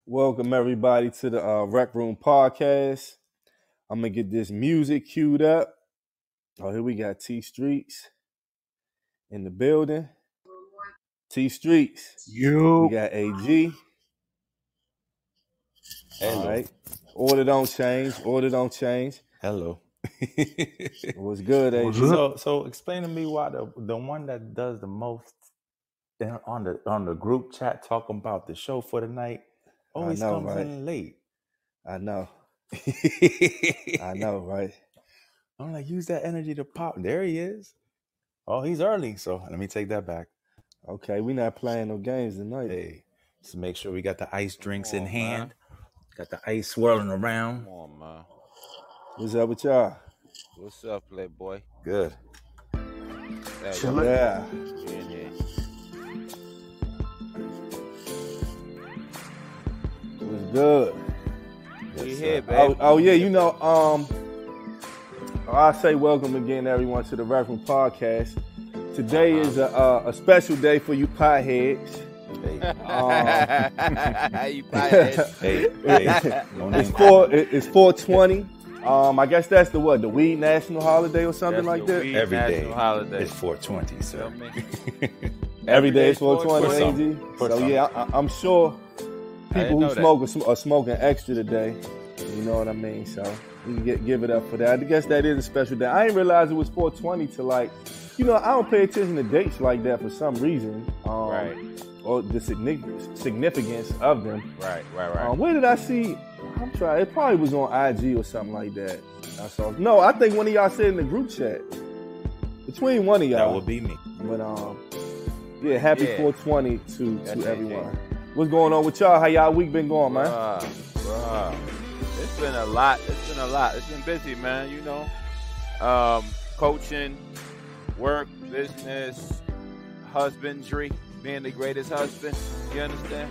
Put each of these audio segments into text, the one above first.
Welcome everybody to the Rec Room Podcast. I'm gonna get this music queued up. Oh, here we got T Streets in the building. T Streets. We You. got AG. Hello. All right. Order don't change. Hello. What's good, AG? What's up? So explain to me why the one that does the most on the group chat talking about the show for the night always know, comes right? in late. I know, right? I'm like, use that energy to pop. There he is. Oh, he's early. So let me take that back. Okay, we not playing no games tonight. Hey, just make sure we got the ice drinks in on, hand. man. Got the ice swirling around. Come on, man. What's up with y'all? What's up, Playboy? Good. Hey, Chillin'. Yeah. yeah. What's good? We Yes, here, sir. baby. Oh yeah, you know, I say welcome again, everyone, to the Rec Room Podcast. Today is a special day for you potheads. Hey. You pothead. Hey. No name. It's 420. I guess that's the weed national holiday or something That's like the that. weed Every day. national holiday. It's 420, Feel sir. me? Every day is For 420, AG. For So some. yeah, I'm sure people know who that. smoke are smoking extra today. You know what I mean? So we can give it up for that. I guess that is a special day. I didn't realize it was 420 till I don't pay attention to dates like that for some reason. Right. Or the significance of them. Right. Where did I see? I'm trying. It probably was on IG or something like that. I saw. No, I think one of y'all said in the group chat. Between one of y'all. That would be me. But yeah, happy Yeah. 420 to That's everyone. What's going on with y'all? How y'all week been going, man? Bruh. It's been a lot. It's been busy, man. You know, coaching, work, business, husbandry, being the greatest husband. You understand?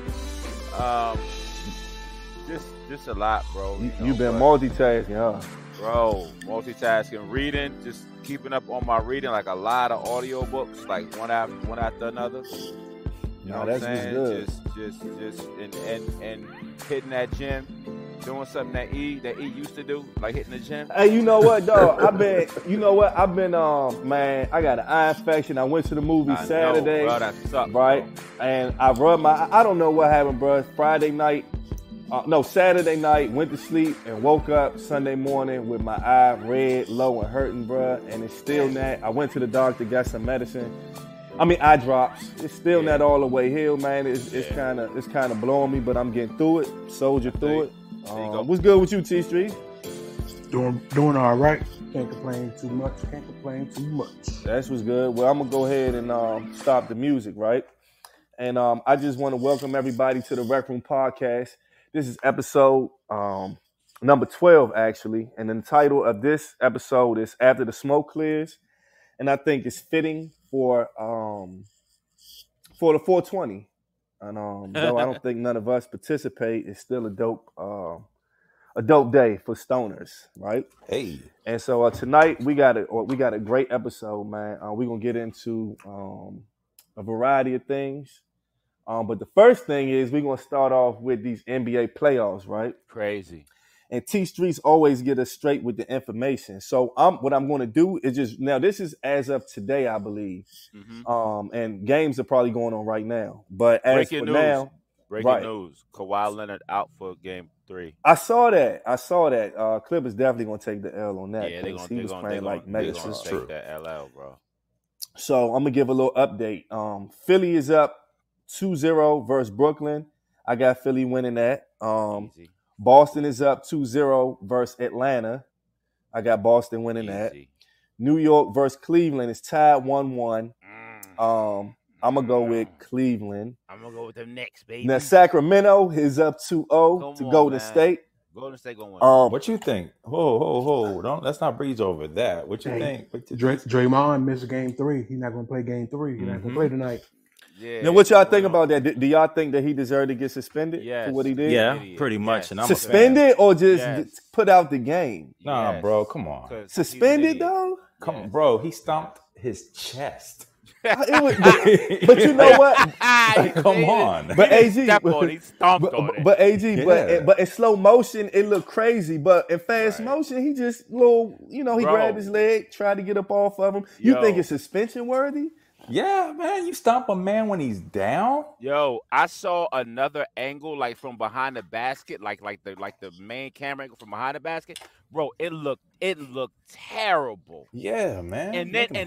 Just a lot, bro. You've been but- multitasking, huh? Bro, multitasking, reading, just keeping up on my reading, like a lot of audio books, like one after another. You know what I'm that's saying? good. Just and hitting that gym, doing something that E used to do, like hitting the gym. Hey, you know what, dog? I've been, man, I got an eye infection. I went to the movie I know, Saturday, bro, that sucked, right? And I rubbed I don't know what happened, bro. Saturday night, went to sleep and woke up Sunday morning with my eye red, low, and hurting, bro. And it's still not. I went to the doctor, got some medicine. Eye drops. It's still not all the way healed, man. It's kind of blowing me, but I'm getting through it. Soldier through it. There you go. What's good with you, T Street? Doing all right. Can't complain too much. That's what's good. Well, I'm gonna go ahead and stop the music, right? And I just want to welcome everybody to the Rec Room Podcast. This is episode number 12, actually, and the title of this episode is "After the Smoke Clears," and I think it's fitting for the 420. And though I don't think none of us participate, it's still a dope day for stoners, right? Hey. And so tonight we got a great episode, man. We're gonna get into a variety of things. But the first thing is we're gonna start off with these NBA playoffs, right? Crazy. And T Streets always get us straight with the information. So what I'm gonna do is this is as of today, I believe. Mm-hmm. And games are probably going on right now. But as Breaking for news. now, Breaking right. news: Kawhi Leonard out for Game 3. I saw that. Clippers definitely gonna take the L on that. Yeah, because he was playing like they mega gonna stars. take that LL, bro. So I'm gonna give a little update. Philly is up 2-0 versus Brooklyn. I got Philly winning that. Easy. Boston is up 2-0 versus Atlanta. I got Boston winning that. Easy. New York versus Cleveland is tied 1-1. I'm gonna go with Cleveland. I'm gonna go with them next, baby. Now Sacramento is up 2-0 to Come on, Golden man. State. Golden State gonna win. What you think? Ho. Let's not breeze over that. What you think? Draymond missed game 3. He's not going to play game 3. He's not going to play tonight. Yeah. Now, what y'all think about that? Do y'all think that he deserved to get suspended Yes. for what he did? Yeah, Idiot. pretty much. Yes. And I'm a fan. Suspended or just Yes. put out the game? Nah, Yes. bro, come on. 'Cause he's an Suspended idiot. though? Come on, bro. He stomped his chest. It was, but you know what? Come on. But AG, step on it, he stomped on it. but AG, Yeah. but in slow motion it looked crazy. But in fast Right. motion, he just little, he Bro. grabbed his leg, tried to get up off of him. You think Yo. it's suspension worthy? Yeah, man. You stomp a man when he's down? Yo, I saw another angle like from behind the basket, like the main camera angle from behind the basket. Bro, it looked terrible. Yeah, man. And Make then him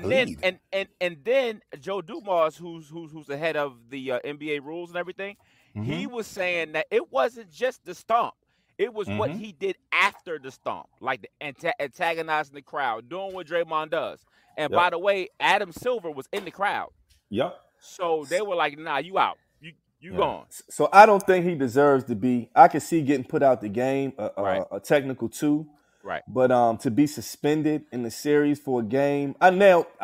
and bleed. then Joe Dumars, who's the head of the NBA rules and everything, he was saying that it wasn't just the stomp. It was what he did after the stomp, like the antagonizing the crowd, doing what Draymond does. And by the way, Adam Silver was in the crowd. Yep. So they were like, nah, you out. You gone. So I don't think he deserves to be. I can see getting put out the game, Right. a technical 2. Right. But to be suspended in the series for a game, I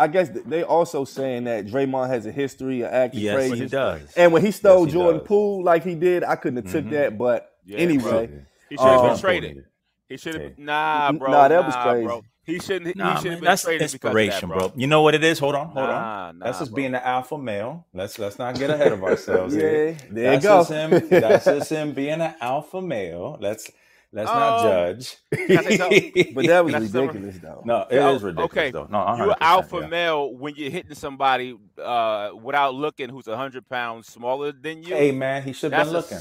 guess they also saying that Draymond has a history of acting Yes, crazy. he does. And when he stole Yes, he Jordan does. Poole like he did, I couldn't have took that. But Yeah, anyway, bro. He should have been Um, traded. He should have. Hey. Nah, bro. Nah, that was crazy. Bro. He shouldn't. Nah, he should man, have been that's traded inspiration, because of that, bro. You know what it is? Hold on. Nah, That's just bro. being the alpha male. Let's not get ahead of ourselves. here. Yeah, there you That's go. just him. That's just him being an alpha male. Let's not judge. Can I say something? But that was That's the- ridiculous, though. No, it Yeah, is ridiculous okay. though. No, You're 100%, an alpha yeah. male when you're hitting somebody without looking who's 100 pounds smaller than you. Hey man, he should have That's been a looking.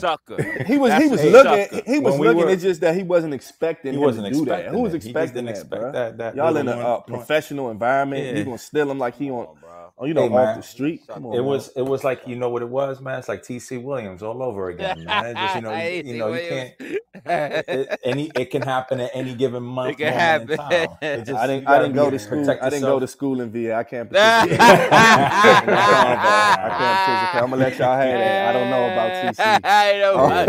sucker. He was That's looking. a sucker. He was When we looking. were- It's just that he wasn't expecting He him wasn't to do that. expecting Who was it. He just expecting didn't that, expect bro? that Y'all in little a one- professional environment. Yeah. You gonna steal him like he on, Come on, bro. you Hey, off man. the street? Come on, It man. was like, you know what it was, man? It's like TC Williams all over again, man. It's just, you can't. It can happen at any given month. It can moment in happen. time. It just- I you didn't gotta go be- to school. protect I didn't go yourself. to school in VA. I can't participate. I can't participate. I'm gonna let y'all have that. I don't know about TC. I know Oh, about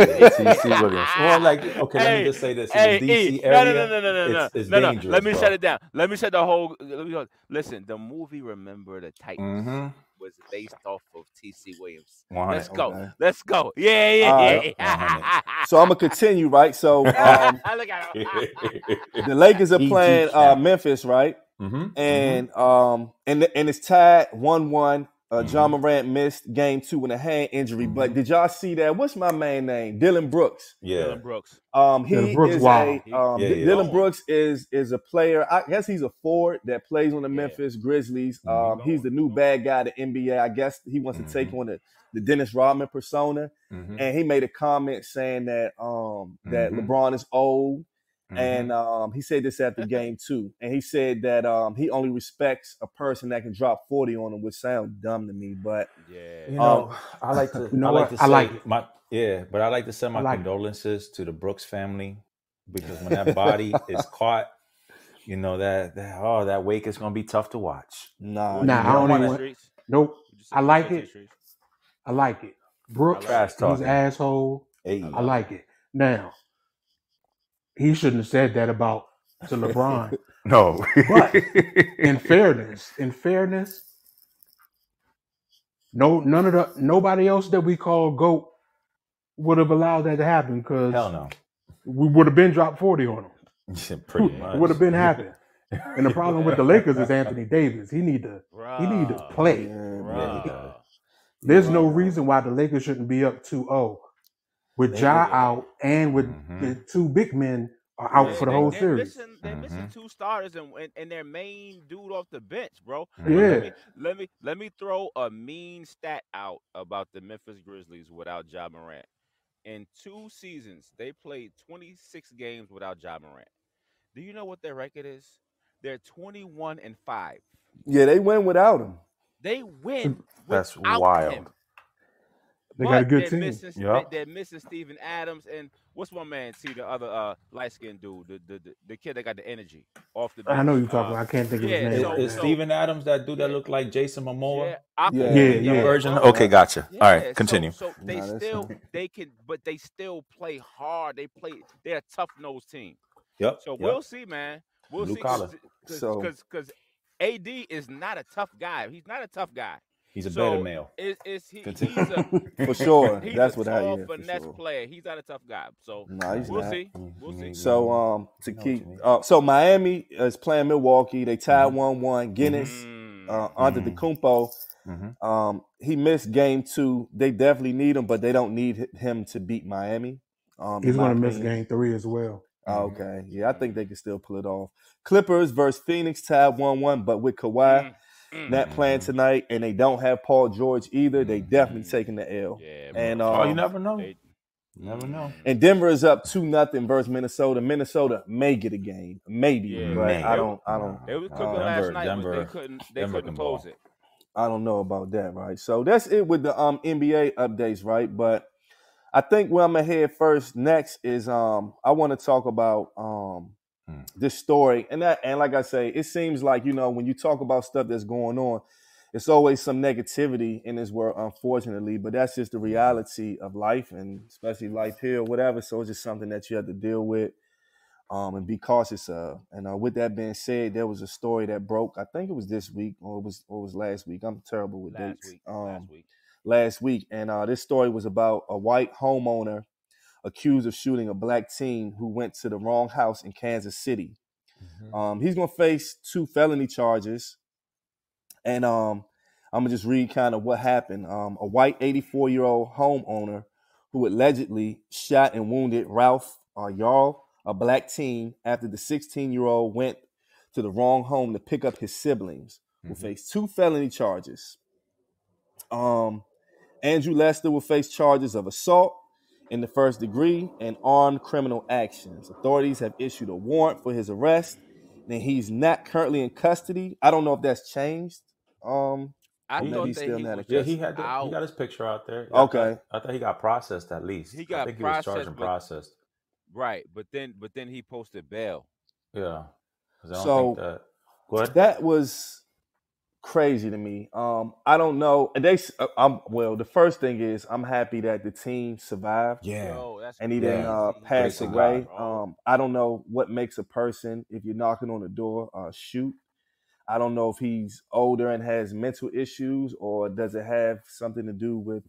TC Williams. Well, like, okay, let me just say this. In Hey, the DC E, area, no. it's No. dangerous. Let me bro. shut it down. Let me shut the whole. Listen, the movie Remember the Titans Mm-hmm. was based off of T.C. Williams. 100. Let's go. Okay. Let's go. Yeah. All yeah. So I'm gonna continue, right? So Look at him. the Lakers are EG playing champ. Memphis, right? Mm-hmm. And it's tied 1-1. John Morant missed game 2 with a hand injury. But did y'all see that? What's my man name? Dylan Brooks. Yeah. Dylan Brooks. He Dylan Brooks, is wow. Dylan Brooks is a player. I guess he's a forward that plays on the Memphis Grizzlies. He's the new bad guy to NBA. I guess he wants to take on the Dennis Rodman persona. Mm-hmm. And he made a comment saying that that LeBron is old. And he said this after game 2. And he said that he only respects a person that can drop 40 on him, which sounds dumb to me. But Yeah. You know, I like to. You know I like what? to I say like it. but I like to send my I like it. condolences to the Brooks family because when that body is caught, you know that wake is gonna be tough to watch. nah, Nah, you I know, don't even want- Nope. I like it. I like it. Brooks, Trash he's talking. an asshole. Hey, I like it. Now, he shouldn't have said that about to LeBron. no, But in fairness, nobody else that we call GOAT would have allowed that to happen because hell no. we would have been dropped 40 on him. Pretty much. It would have been happening. And the problem with the Lakers is Anthony Davis. He need to play. Bruh. There's no reason why the Lakers shouldn't be up 2-0 with Ja out and with the two big men are out for the whole series. They're missing 2 starters and their main dude off the bench, bro. Yeah. Let me throw a mean stat out about the Memphis Grizzlies without Ja Morant. In 2 seasons, they played 26 games without Ja Morant. Do you know what their record is? They're 21-5. yeah, they win without him. They win. That's without wild. him. They got a But good they're team. missing, Yup. they're missing Steven Adams and what's my man? See the other light skinned dude, the kid that got the energy off the bench. I know you're talking. I can't think of his yeah, name. so- Is Steven Adams that dude that looked like Jason Momoa? Yeah, Aquaman. Yeah, yeah. Version? bro. Okay, gotcha. Yeah, All right, continue. So they Nah, that's still fine. they still play hard. They're a tough nosed team. Yep. So yep. we'll see, man. We'll Blue see collar. because AD is not a tough guy. He's not a tough guy. He's a So better male. He's Continue. a For sure. he's That's a what tall I for finesse sure. player. He's not a tough guy. So Nah, he's we'll not. see. We'll see. So to know what keep you mean. so Miami is playing Milwaukee. They tied 1-1. Guinness, Mm. Antetokounmpo Mm-hmm. He missed game 2. They definitely need him, but they don't need him to beat Miami. He's going to miss game 3 as well. Okay. Yeah, I think they can still pull it off. Clippers versus Phoenix tied 1-1, but with Kawhi not playing tonight and they don't have Paul George either, they definitely taking the L. Yeah, and you never know. Never know. And Denver is up 2-0 versus Minnesota. Minnesota may get a game, maybe, but I don't. They were cooking last night, but they couldn't close it. I don't know about that, right? So that's it with the NBA updates, right? But I think where I'm gonna head next is I want to talk about this story, and like I say, it seems like when you talk about stuff that's going on, it's always some negativity in this world, unfortunately. But that's just the reality of life, and especially life here, or whatever. So it's just something that you have to deal with and be cautious of. And with that being said, there was a story that broke. I think it was this week, or it was last week. I'm terrible with dates. Last week, and this story was about a white homeowner accused of shooting a black teen who went to the wrong house in Kansas City. He's gonna face 2 felony charges, and I'm gonna just read kind of what happened. A white 84-year-old homeowner who allegedly shot and wounded Ralph Yarl, a black teen, after the 16-year-old went to the wrong home to pick up his siblings, will face 2 felony charges. Andrew Lester will face charges of assault in the first degree and armed criminal actions. Authorities have issued a warrant for his arrest, and he's not currently in custody. I don't know if that's changed. I thought he got his picture out there. Okay. I thought he got processed at least. He got I think he was charged and processed. Right, but then he posted bail. Yeah. So that was crazy to me. I don't know. And the first thing is I'm happy that the team survived. Yeah. And he didn't pass away. I don't know what makes a person, if you're knocking on the door, shoot. I don't know if he's older and has mental issues, or does it have something to do with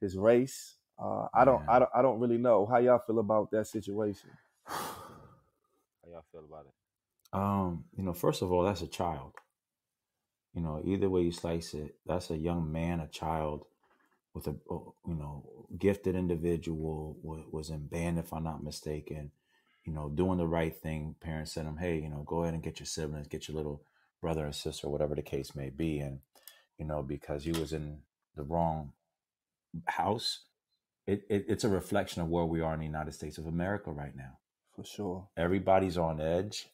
his race? I don't really know. How y'all feel about that situation? How y'all feel about it? First of all, that's a child. Either way you slice it, that's a young man, a child with a gifted individual, was in band, if I'm not mistaken, doing the right thing. Parents said him, hey, go ahead and get your siblings, get your little brother and sister, whatever the case may be. And, because he was in the wrong house, it's a reflection of where we are in the United States of America right now. For sure. Everybody's on edge.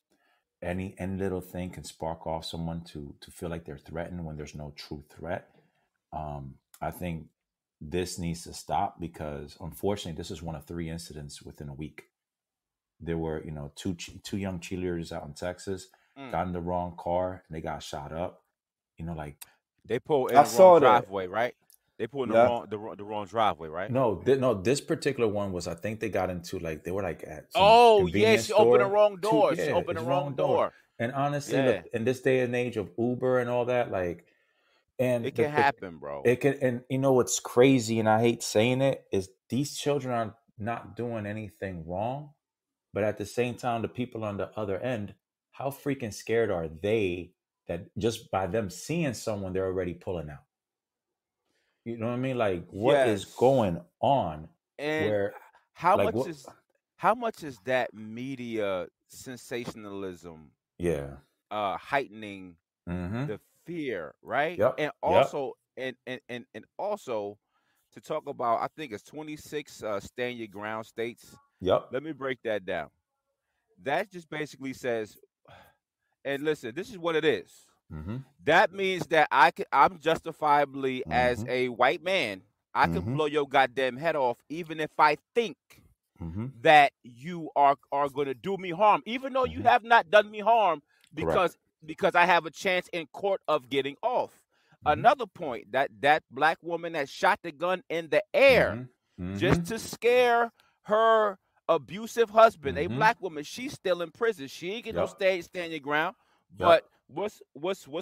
Any little thing can spark off someone to feel like they're threatened when there's no true threat. I think this needs to stop, because unfortunately, this is one of 3 incidents within a week. There were, 2 young cheerleaders out in Texas got in the wrong car and they got shot up. They pulled in the wrong driveway, right? They pulled in the wrong driveway, right? No, this particular one was, I think they got into they were at she opened the wrong door. She opened the wrong door. And honestly, look, in this day and age of Uber and all that, and it can happen, bro. It can, and what's crazy, and I hate saying it, is these children are not doing anything wrong, but at the same time, the people on the other end, how freaking scared are they that just by them seeing someone, they're already pulling out? You know what I mean? What is going on? And how much is that media sensationalism? Yeah. Heightening the fear, right? Yep. And also, and also to talk about, I think it's 26 stand your ground states. Yep. Let me break that down. That just basically says, and listen, this is what it is. That means that I'm justifiably, as a white man, I can blow your goddamn head off, even if I think that you are going to do me harm, even though you have not done me harm, because I have a chance in court of getting off. Another point, that black woman that shot the gun in the air just to scare her abusive husband, a black woman, she's still in prison. She ain't get no stand your ground. But what's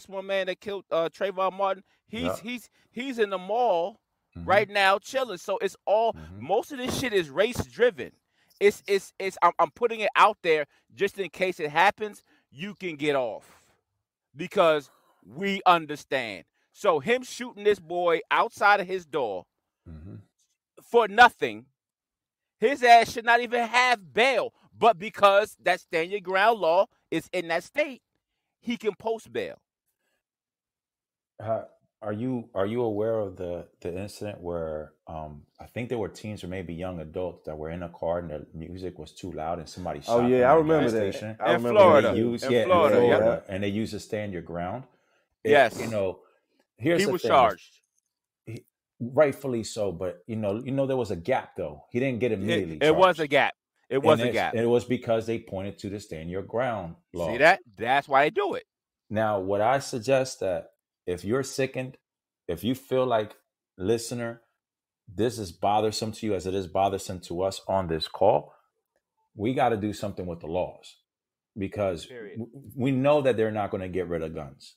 one man that killed Trayvon Martin? He's in the mall right now chilling. So it's all most of this shit is race driven. I'm putting it out there just in case it happens, you can get off, because we understand. So him shooting this boy outside of his door Mm-hmm. for nothing, his ass should not even have bail. But because that stand your ground law is in that state, he can post bail. Are you aware of the incident where I think there were teens or maybe young adults that were in a car and the music was too loud and somebody shot Oh them yeah, I at a gas remember that. station? I In remember Florida. that. Used, In yeah, Florida, in yeah. Florida, and they used to stand your ground. Yes. You know, here's He the was thing. charged. Rightfully so, but you know there was a gap though. He didn't get immediately It was charged. a gap. It And was a gap. it was because they pointed to the stand your ground law. See that? That's why they do it. Now, what I suggest that if you're sickened, if you feel like, listener, this is bothersome to you as it is bothersome to us on this call, we got to do something with the laws, because Period. we know that they're not going to get rid of guns.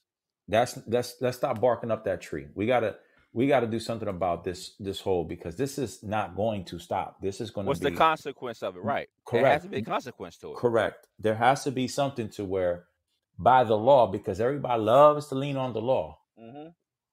Let's stop barking up that tree. We got to do something about this whole, because this is not going to stop. This is going to What's be the consequence of it? Right. There has correct. to be a consequence to it. Correct. There has to be something to where, by the law, because everybody loves to lean on the law. Mm-hmm.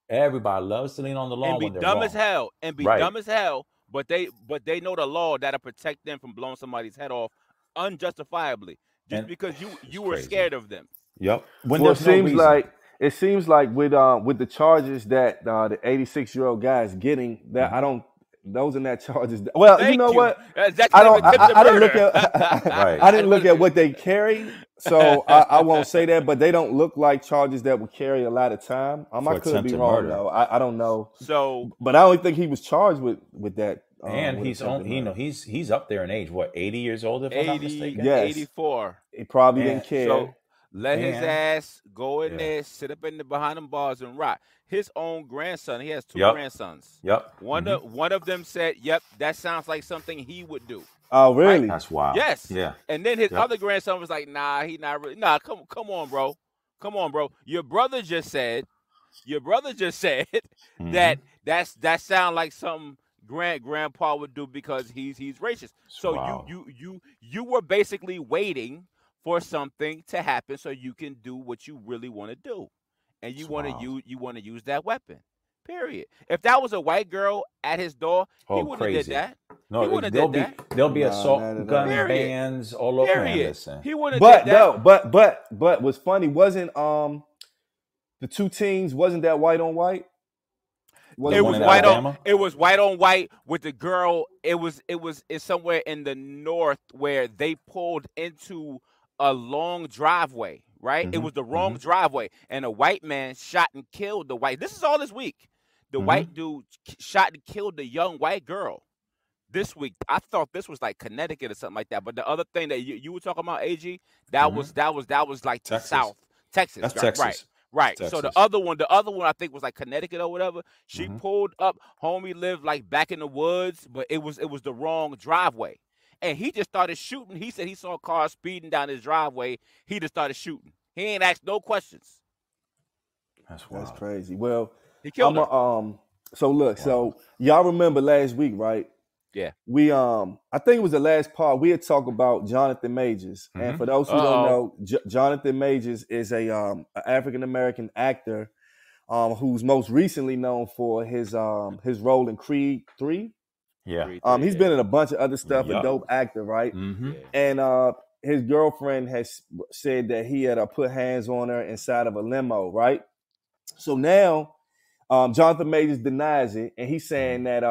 Everybody loves to lean on the law And be when they're dumb wrong. as hell. And be Right. dumb as hell. But they know the law that'll protect them from blowing somebody's head off unjustifiably. Just And because it's you were crazy. scared of them. Yep. When Well, there's no reason. it seems like with the charges that the 86-year-old guy is getting, that I don't. Those are not charges. Well, Thank you know what? That's I don't. attempted I didn't look murder. at. Right. I didn't look at what they carry, so I won't say that. But they don't look like charges that would carry a lot of time. I For could be attempted wrong murder. though. I don't know. So But I don't think he was charged with that. And with he's attempted on, you know, murder. he's up there in age. What, 80 years old? If I'm not 80, mistaken. Yes. 84. He probably And didn't care. So let his And- ass go in Yeah. there, sit up in the behind them bars and rock. His own grandson, he has two Yep. grandsons. Yep. One of them said, "Yep, that sounds like something he would do." Oh, really? That's wild. Yes. Yeah. And then his Yep. other grandson was like, "Nah, he not really. Nah, come on, bro. Come on, bro. Your brother just said Mhm. that sound like something grandpa would do because he's racist." So Wow. you were basically waiting for something to happen so you can do what you really want to do, and you want to use that weapon. Period. If that was a white girl at his door, he Oh, wouldn't have crazy. did that. No, He wouldn't there'll have be did that. there'll be No, assault no, no, no. gun Period. bans all over. Man, Period. listen. He wouldn't have But did that. no, but what's funny wasn't the two teams, wasn't that white on white? The It one was in white Alabama? on. It was white on white with the girl. It's somewhere in the north where they pulled into a long driveway. Right, it Mhm, was the wrong driveway, and a white man shot and killed the white. This is all this week. The white dude shot and killed the young white girl. This week, I thought this was like Connecticut or something like that. But the other thing that you were talking about, AG, that was like the Texas. South, Texas. That's right, Texas. Right. Texas. So the other one I think was like Connecticut or whatever. She Mhm. pulled up. Homie lived like back in the woods, but it was the wrong driveway. And he just started shooting. He said he saw a car speeding down his driveway. He just started shooting. He ain't asked no questions. That's wild. That's crazy. Well, He killed her. so look, so y'all remember last week, right? Yeah. We I think it was the last part we had talked about Jonathan Majors. And for those who don't know, Jonathan Majors is a African American actor who's most recently known for his role in Creed 3. Yeah. He's been in a bunch of other stuff, a Yup. dope actor, right? Mm-hmm. And his girlfriend has said that he had put hands on her inside of a limo, right? So now Jonathan Majors denies it, and he's saying that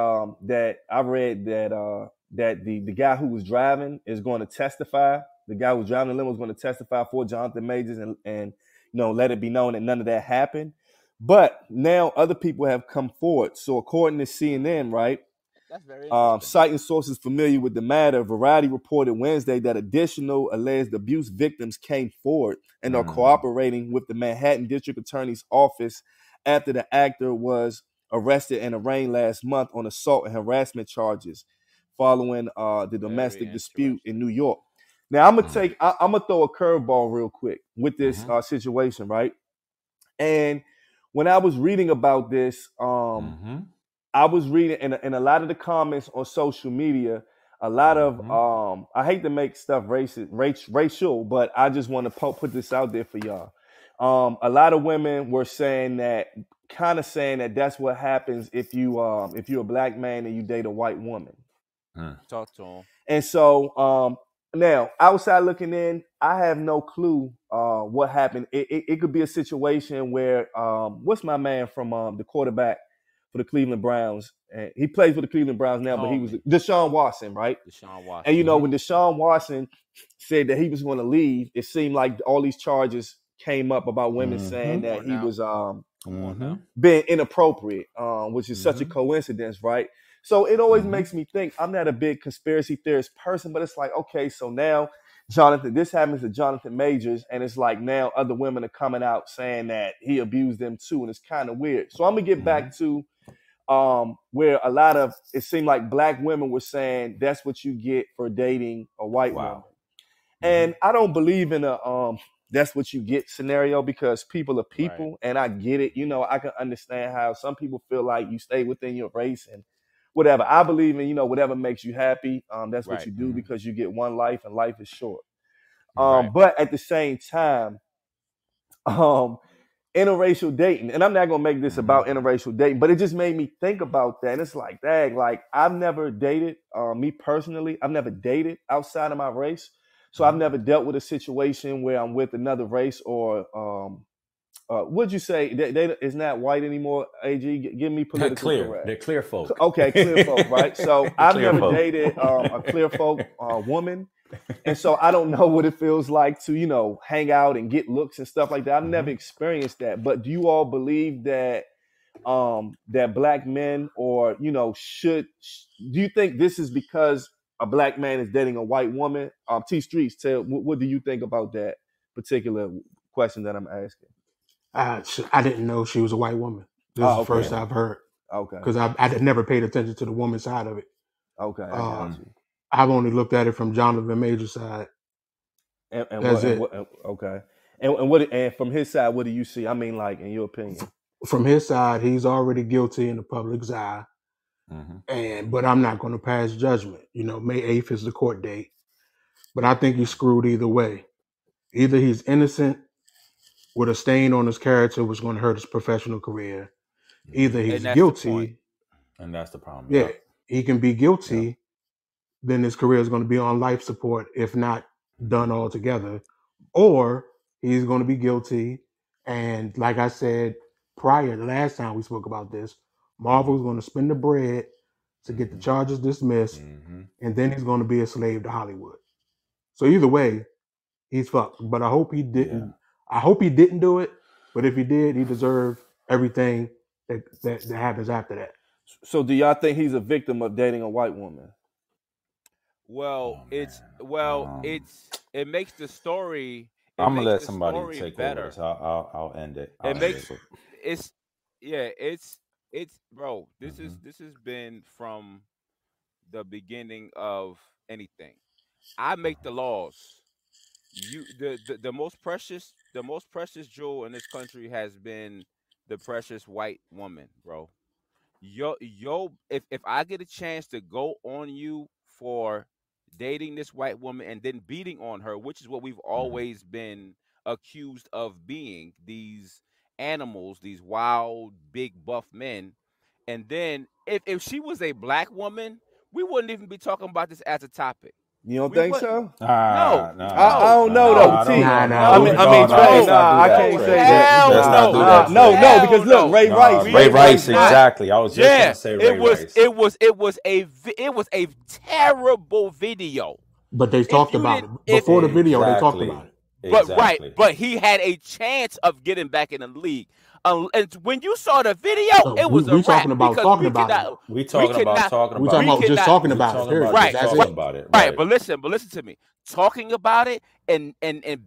that I read that that the guy who was driving is going to testify. The guy who was driving the limo is going to testify for Jonathan Majors and let it be known that none of that happened. But now other people have come forward. So according to CNN, right? That's very interesting. Citing sources familiar with the matter, Variety reported Wednesday that additional alleged abuse victims came forward and are cooperating with the Manhattan District Attorney's Office after the actor was arrested and arraigned last month on assault and harassment charges following the domestic dispute in New York. Now I'm gonna throw a curveball real quick with this situation, right? And when I was reading about this, I was reading in a lot of the comments on social media, a lot of I hate to make stuff racial, but I just want to put this out there for y'all. A lot of women were saying that kind of saying that that's what happens if you're a black man and you date a white woman. Talk to him. And so now, outside looking in, I have no clue what happened. It could be a situation where what's my man from the quarterback for the Cleveland Browns? And he plays for the Cleveland Browns now, but he was Deshaun Watson, right? Deshaun Watson. And you know, when Deshaun Watson said that he was going to leave, it seemed like all these charges came up about women saying that he was being inappropriate, which is such a coincidence, right? So it always makes me think. I'm not a big conspiracy theorist person, but it's like, okay, so now this happens to Jonathan Majors, and it's like now other women are coming out saying that he abused them too, and it's kind of weird. So I'm gonna get back to where a lot of it seemed like black women were saying that's what you get for dating a white woman, and I don't believe in a that's what you get scenario, because people are people, and I get it. You know, I can understand how some people feel like you stay within your race and whatever. I believe in, whatever makes you happy. That's what you do, because you get one life and life is short. But at the same time, interracial dating, and I'm not going to make this about interracial dating, but it just made me think about that. And it's like, dang, like I've never dated, me personally, I've never dated outside of my race. So I've never dealt with a situation where I'm with another race or, what'd you say? They is not white anymore. AG, give me political correct. They're clear folk. Okay, clear folk, right? So I've never dated a clear folk woman, and so I don't know what it feels like to hang out and get looks and stuff like that. I've never experienced that. But do you all believe that that black men or do you think this is because a black man is dating a white woman? T Streets, what do you think about that particular question that I'm asking? I didn't know she was a white woman. This is the first I've heard. Okay. Because I had never paid attention to the woman's side of it. Okay. I've only looked at it from Jonathan Major's side. And that's it. Okay. And from his side, what do you see? I mean, like, in your opinion? From his side, he's already guilty in the public's eye. But I'm not going to pass judgment. May 8th is the court date. But I think he's screwed either way. Either he's innocent with a stain on his character, which is going to hurt his professional career. Either he's guilty. And that's the problem. Yeah. He can be guilty. Then his career is going to be on life support, if not done altogether. Or he's going to be guilty. And like I said prior, the last time we spoke about this, Marvel's going to spend the bread to get the charges dismissed. And then he's going to be a slave to Hollywood. So either way, he's fucked. But I hope he didn't. Yeah. I hope he didn't do it. But if he did, he deserved everything that happens after that. So do y'all think he's a victim of dating a white woman? Well, it makes the story. I'm gonna let somebody take over. So I'll end it. It's bro. This has been from the beginning of anything. I make the laws. The most precious jewel in this country has been the precious white woman, bro. If I get a chance to go on you for dating this white woman and then beating on her, which is what we've always been accused of being, these animals, these wild, big, buff men. And then if she was a black woman, we wouldn't even be talking about this as a topic. You don't think so? No. I don't know though. I can't say that. Let's not do that. No, because look, Ray Rice. Ray Rice, exactly. I was just going to say Ray Rice. It was a terrible video. But they talked about it before the video. They talked about it. But he had a chance of getting back in the league. And when you saw the video, it was a wrap. We're talking about just talking about it. Right. But listen to me. Talking about it and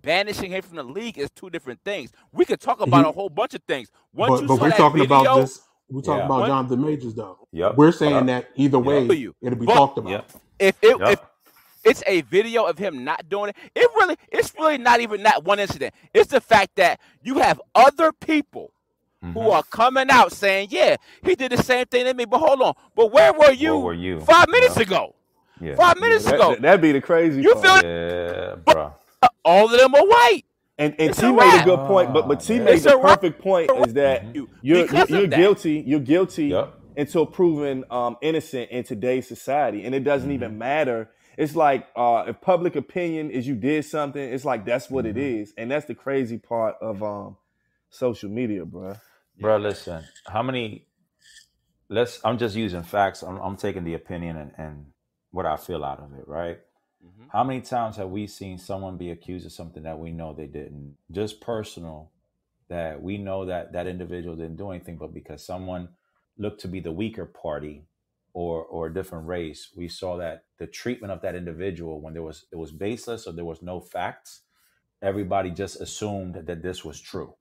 banishing him from the league is two different things. We could talk about a whole bunch of things. But we're talking about this. We're talking about Jonathan Majors, though. Yep. We're saying that either way, it'll be talked about. If it's a video of him not doing it, it's really not even that one incident. It's the fact that you have other people who are coming out saying, yeah, he did the same thing to me. But hold on. But where were you 5 minutes ago? Yeah. 5 minutes ago. That'd be the crazy part. You feel it? Yeah, bro. All of them are white. And It's T a made a wrap. good point, but T there made It's the a wrap. perfect point is that Mhm. You you're because you're of that. guilty. You're guilty Yep. until proven innocent in today's society, and it doesn't even Mhm. matter. It's like if public opinion is you did something, it's like that's what it Mhm. is, and that's the crazy part of social media, bro. Bro, Yeah. listen. How many? I'm just using facts. I'm taking the opinion and what I feel out of it, right? Mhm. How many times have we seen someone be accused of something that we know they didn't? Just personal, that we know that that individual didn't do anything, but because someone looked to be the weaker party or a different race, we saw that the treatment of that individual, when it was baseless or there was no facts, everybody just assumed that this was true.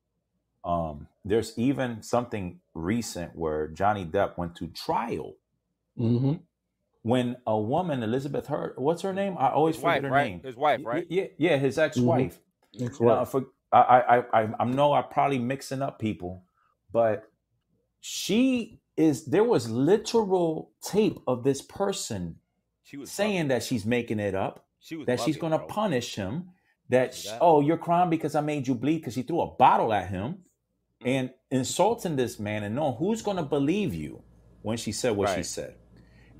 There's even something recent where Johnny Depp went to trial Mm-hmm. when a woman, Elizabeth Hurd, what's her name? I always His forget wife, her right? name. His wife, right? Yeah, his ex-wife. That's Mhm. Now, right. for I know I'm probably mixing up people, but there was literal tape of this person She was saying bugging. that she's making it up, She was that she's bugging, going to bro. punish him, that, See that? oh, you're crying because I made you bleed, because she threw a bottle at him Mm. and insulting this man, and knowing who's going to believe you when she said what she Right. said.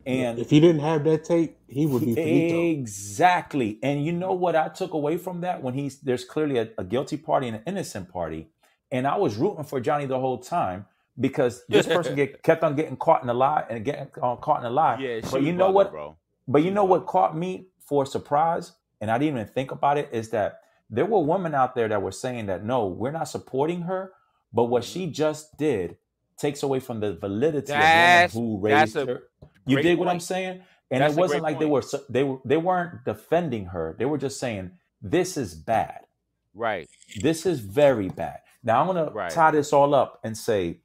Yeah, And if he didn't have that tape, he would be finito. exactly. And you know what I took away from that? When there's clearly a guilty party and an innocent party, and I was rooting for Johnny the whole time because this person kept on getting caught in a lie and getting caught in a lie. Yeah, she But was you know bugging, what? bro. But She you was know what bugging. caught me for a surprise, and I didn't even think about it, is that there were women out there that were saying that, no, we're not supporting her, but what Mhm. she just did takes away from the validity That's of women who that's raised a her. You great dig what I'm point. saying? And That's it a wasn't great like point. they weren't defending her. They were just saying, this is bad. Right. This is very bad. Now I'm gonna Right. tie this all up and say,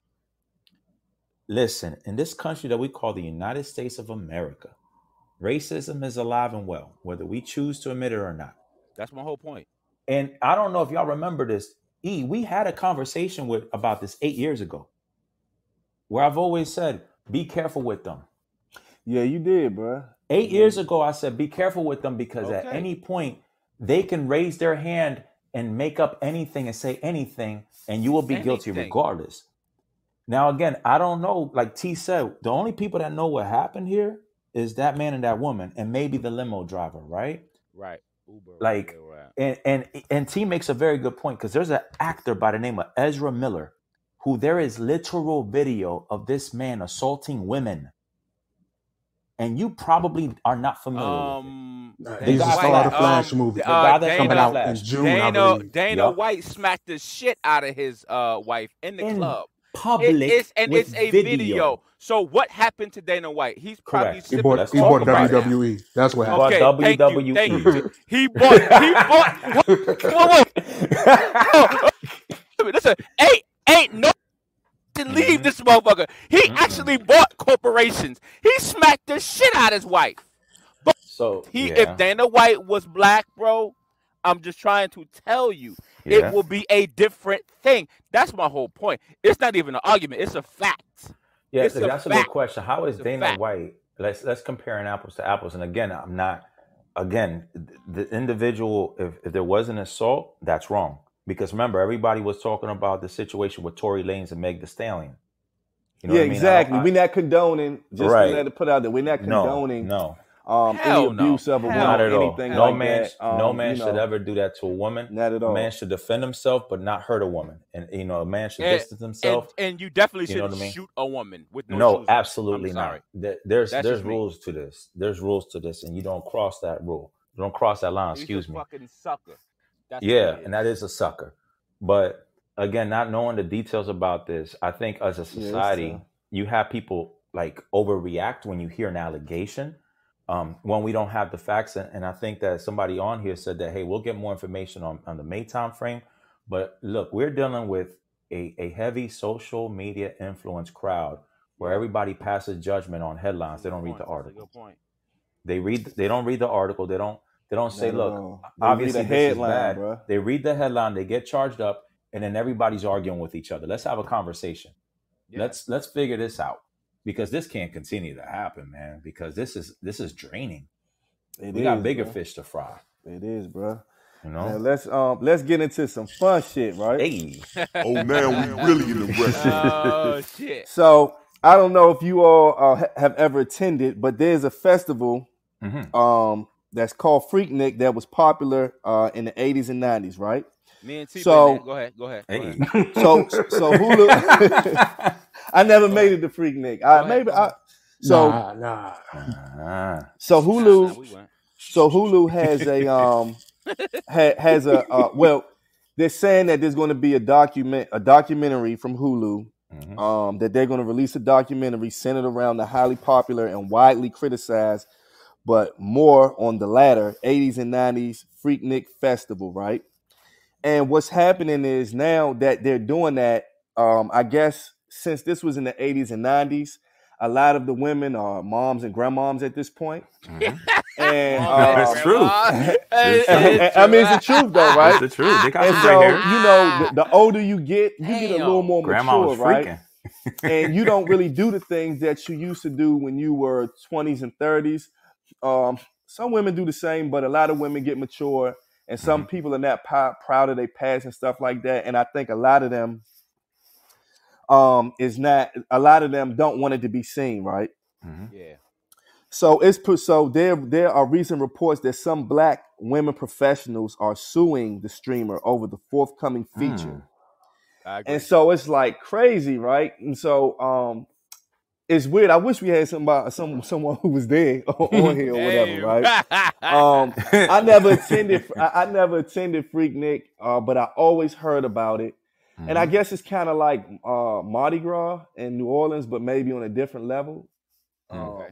listen, in this country that we call the United States of America, racism is alive and well, whether we choose to admit it or not. That's my whole point. And I don't know if y'all remember this. We had a conversation about this 8 years ago, where I've always said, be careful with them. Yeah, you did, bro. 8 years ago, I said, be careful with them, because at Okay. any point they can raise their hand and make up anything and say anything, and you will be guilty Anything. regardless. Now, again, I don't know. Like T said, the only people that know what happened here is that man and that woman, and maybe the limo driver, right? Right. Uber. Like, and T makes a very good point, because there's an actor by the name of Ezra Miller, who there is literal video of this man assaulting women, and you probably are not familiar with it. He's the star of the Flash movie. The guy that's coming Dana out Flash. in June, I believe. Dana White smacked the shit out of his wife in the club. Public It's with a video. So what happened to Dana White? He's probably Correct. He sipping bought Let's coke talk WWE. about right now. That's what He happened. bought Okay, WWE. thank you. He bought. Whoa. Listen, ain't no leave this motherfucker. He actually bought corporations. He smacked the shit out of his wife. But if Dana White was black, bro, I'm just trying to tell you, it will be a different thing. That's my whole point. It's not even an argument. It's a fact. Yeah, that's a good question. How is Dana fact. White? Let's compare apples to apples. And again, the individual, if there was an assault, that's wrong. Because remember, everybody was talking about the situation with Tory Lanez and Meg Thee Stallion. You know what I mean? Exactly. We're not condoning, just to let it put out there, we're not condoning any abuse of a woman, not at all. anything No like man, that. no man should ever do that to a woman. Not at all. A man should defend himself, but not hurt a woman. And a man should distance himself. And you definitely shouldn't shoot a woman with no shoes. No, absolutely not. There's rules to this. There's rules to this, and you don't cross that rule. You don't cross that line. Excuse me. Fucking sucker. Yeah, and that is a sucker. But again, not knowing the details about this, I think as a society, you have people like overreact when you hear an allegation. When we don't have the facts, and I think that somebody on here said that, hey, we'll get more information on the May time frame. But look, we're dealing with a heavy social media influence crowd where everybody passes judgment on headlines. They don't read the article. They don't read the article. They don't say, look, obviously this is bad. Bro. They read the headline, they get charged up, and then everybody's arguing with each other. Let's have a conversation. Yeah. Let's figure this out. Because this can't continue to happen, man. Because this is draining. We got bigger fish to fry. It is, bro. You Now know. let's get into some fun shit, right? Hey. Oh, now we really in the rest. Oh shit. So I don't know if you all have ever attended, but there's a festival Mm-hmm. that's called Freaknik that was popular in the 80s and 90s, right? Me and T. So Go ahead. Hey. so Hulu. I never made it to Freaknik. So Nah. so Hulu. Nah, we went. So Hulu has a well, they're saying that there's going to be a documentary from Hulu, Mm-hmm. that they're going to release a documentary centered around the highly popular and widely criticized, but more on the latter 80s and 90s Freaknik Festival, right? And what's happening is now that they're doing that, I guess since this was in the 80s and 90s, a lot of the women are moms and grandmoms at this point. Mm-hmm. And It's true. I mean, it's the truth, though, right? It's the truth. They got And some so, gray hair. you know, the older you get a little more Grandma mature, was right? freaking. And you don't really do the things that you used to do when you were 20s and 30s. Some women do the same, but a lot of women get mature, and some people are not proud of their past and stuff like that. And I think a lot of them don't want it to be seen, right? Mm-hmm. Yeah. So there are recent reports that some black women professionals are suing the streamer over the forthcoming feature. I agree. And so it's like crazy, right? And so it's weird. I wish we had someone who was there on here or whatever, right? I never attended Freaknik, but I always heard about it. And I guess it's kind of like Mardi Gras in New Orleans, but maybe on a different level. Okay.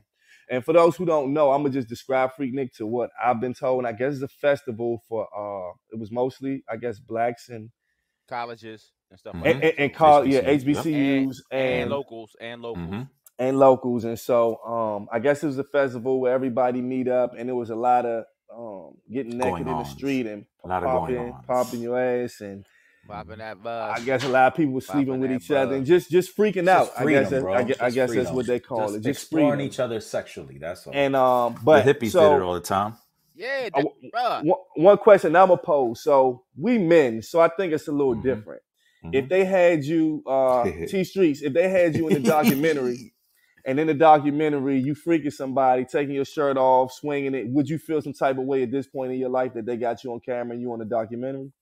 And for those who don't know, I'm gonna just describe Freaknik to what I've been told. And I guess it's a festival for it was mostly, I guess, blacks and Colleges and stuff like Mhm. that. and college, yeah, HBCUs, HBCUs And locals. Mhm. and locals. And so I guess it was a festival where everybody meet up, and there was a lot of getting naked in the Going-ons. street and A lot of going-ons. popping your ass, and Popping that buzz. I guess a lot of people were sleeping Popping with that each other and buzz. just freaking Just out. freedom, I guess bro. I Just guess that's freedom. what they call it. Just exploring freedom. each other sexually. That's all. And The but hippies so did it all the time. Yeah, I- bruh. one question I'm gonna pose. So we men, so I think it's a little Mhm. different. Mhm. If they had you, T Streets, if they had you in the documentary, and in the documentary you freaking somebody, taking your shirt off, swinging it, would you feel some type of way at this point in your life that they got you on camera and you on the documentary?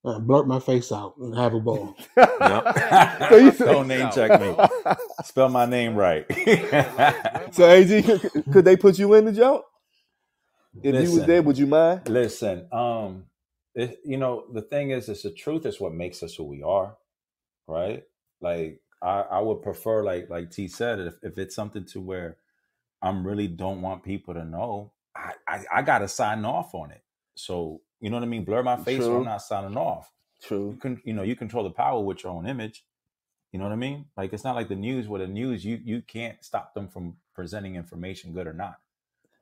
Blurt my face out and have a ball. Yep. So you say- Don't name check me. Spell my name right. So AG, could they put you in the joke? If you was Listen. there, would you mind? Listen, the thing is, the truth is what makes us who we are, right? Like I would prefer, like T said, if it's something to where I'm really don't want people to know, I gotta sign off on it. So you know what I mean? Blur my face, or True. I'm not signing off. True. You control the power with your own image. You know what I mean? Like it's not like the news. Where the news, you can't stop them from presenting information, good or not.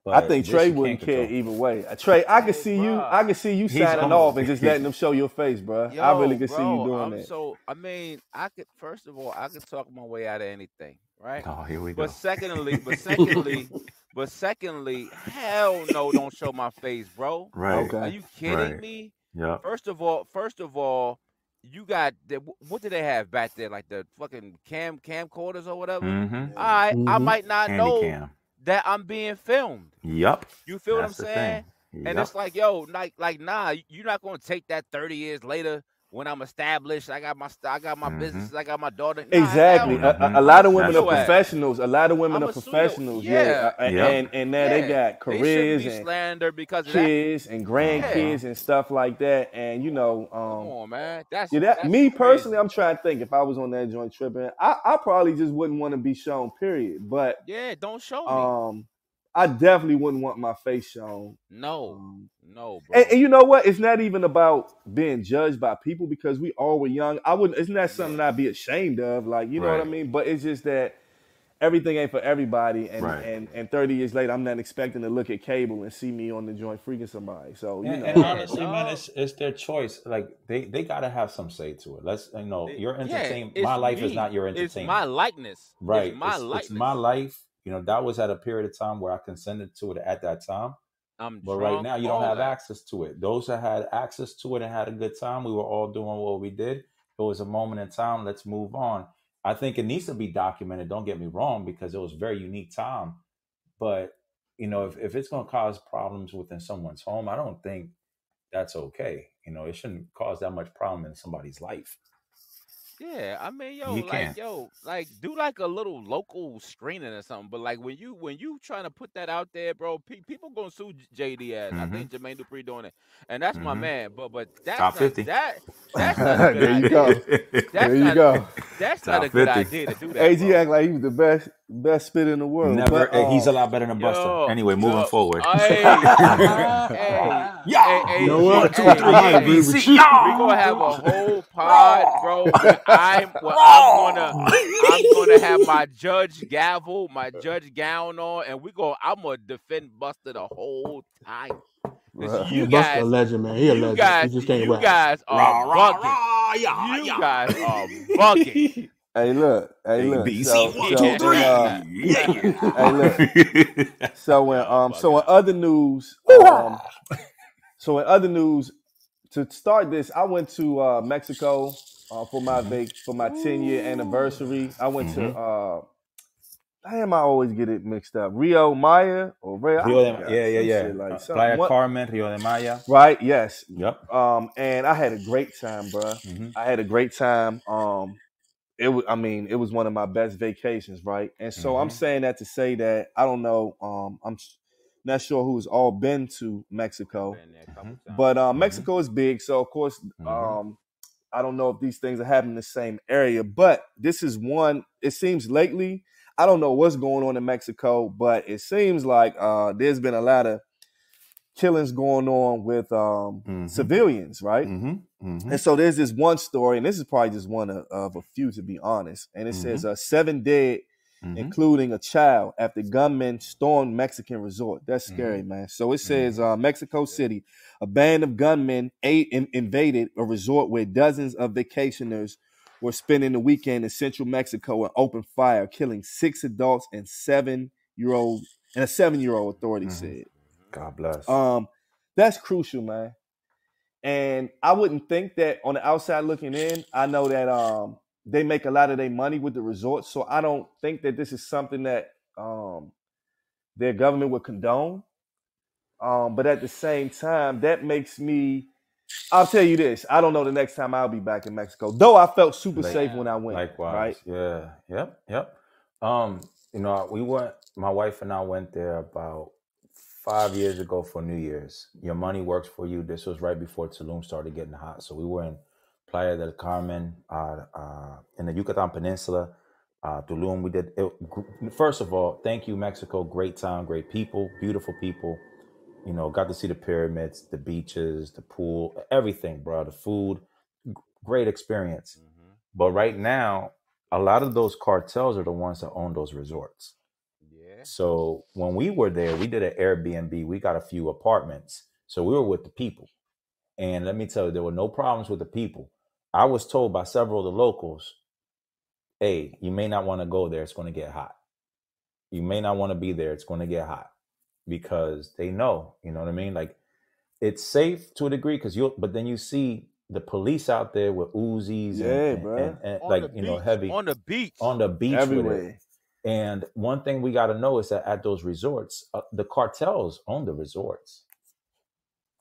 But I think this Trey you wouldn't can't care control. either way. Trey, I can see you. bruh. I can see you He's signing gonna- off and just letting them show your face, bro. I really can see you doing that. So I mean, I could first of all, I could talk my way out of anything, right? Oh, here we go. But secondly, hell no, don't show my face, bro. Right. Okay. Are you kidding Right. me? Yeah. First of all, you got what did they have back there? Like the fucking camcorders or whatever. Mm-hmm. All right, I Mhm. might not Handy know cam. that I'm being filmed. Yup. You feel That's what the I'm saying? thing. And Yup. it's like, yo, like, nah, you're not gonna take that 30 years later when I'm established. I got my Mhm. business. I got my daughter. Nah, Exactly. hell no. A lot of women That's are the fact. professionals. A lot of women I'ma are sue you. professionals. Yeah. And now they Yeah. got They careers shouldn't be and slandered because of that. kids and grandkids and stuff like that. And Come on, man. That's me personally, crazy. I'm trying to think if I was on that joint tripping, I probably just wouldn't want to be shown. Period. But Yeah, don't show me. I definitely wouldn't want my face shown. No, bro. And you know what? It's not even about being judged by people because we all were young. It's not something I'd be ashamed of. Like, you know what I Right. mean? But it's just that everything ain't for everybody. And, Right. and 30 years later, I'm not expecting to look at cable and see me on the joint freaking somebody. So, you And, know. and honestly, man, it's their choice. Like they gotta have some say to it. Let's your entertainment. it's My life is me. not your It's entertainment. my likeness. Right. It's my likeness. It's my life. That was at a period of time where I consented to it at that time. I'm But right drunk. now, you don't all have that. access to it. Those that had access to it and had a good time, we were all doing what we did. It was a moment in time. Let's move on. I think it needs to be documented. Don't get me wrong, because it was a very unique time. But, you know, if it's going to cause problems within someone's home, I don't think that's okay. You know, it shouldn't cause that much problem in somebody's life. Yeah, I mean, You can't. do like a little local screening or something. But like when you trying to put that out there, bro, people gonna sue JD ass. I think Jermaine Dupri doing it, and that's my man. But Top 50. That's not a good There you idea. go. That's There you not go. that's Top not a good 50. idea to do that. AG bro. act like he was the best spit in the world. Never. But, He's a lot better than Buster. Yo, Anyway, moving forward. Hey, Yeah. You know what? 1, 2, 3, I A, agree B, with C. you. we gonna have a whole pod, bro. I'm gonna have my judge gavel, my judge gown on, and I'm gonna defend Buster the whole time. Listen, Bruh. you Buster a guys, legend, man. He a legend. He just can't you rap. guys are Rah, bugging. rah, yeah, You yeah. guys are bugging. Hey, look. A, B, C, So, 1, so 2, 3. in, Yeah. so in other news, to start this, I went to Mexico for my 10-year anniversary. I went to damn, I always get it mixed up. Rio Maya or Rio? Yeah. Playa Carmen, Rio de Maya. Right. Yes. Yep. And I had a great time, bro. I had a great time. It was one of my best vacations, right? And so I'm saying that to say that I don't know. I'm not sure who's all been to Mexico, but Mexico is big, so of course, I don't know if these things are happening in the same area. But this is one. It seems lately, I don't know what's going on in Mexico, but it seems like there's been a lot of killings going on with civilians, right? And so there's this one story, and this is probably just one of a few, to be honest. And it says 7 dead, including a child, after gunmen stormed Mexican resort. That's scary, man. So it says Mexico City, a band of gunmen invaded a resort where dozens of vacationers were spending the weekend in central Mexico and opened fire, killing 6 adults and a 7-year-old. Authorities said. God bless. That's crucial, man. And I wouldn't think that on the outside looking in. I know that they make a lot of their money with the resorts, so I don't think that this is something that their government would condone. But at the same time, that makes me. I'll tell you this: I don't know the next time I'll be back in Mexico. Though I felt super safe when I went. Likewise, right? Yeah, yep. You know, we went. My wife and I went there about 5 years ago for New Year's. Your money works for you. This was right before Tulum started getting hot. So we were in Playa del Carmen, in the Yucatan Peninsula, Tulum. We did it. First of all, thank you, Mexico. Great time, great people, beautiful people. You know, got to see the pyramids, the beaches, the pool, everything, bro. The food, great experience. But right now, a lot of those cartels are the ones that own those resorts. So when we were there, we did an Airbnb. We got a few apartments. So we were with the people. And let me tell you, there were no problems with the people. I was told by several of the locals, hey, you may not want to go there. It's going to get hot. You may not want to be there. It's going to get hot. Because they know, you know what I mean? Like, it's safe to a degree, but then you see the police out there with Uzis and like, you know, heavy. On the beach. Everywhere. And one thing we got to know is that at those resorts, the cartels own the resorts.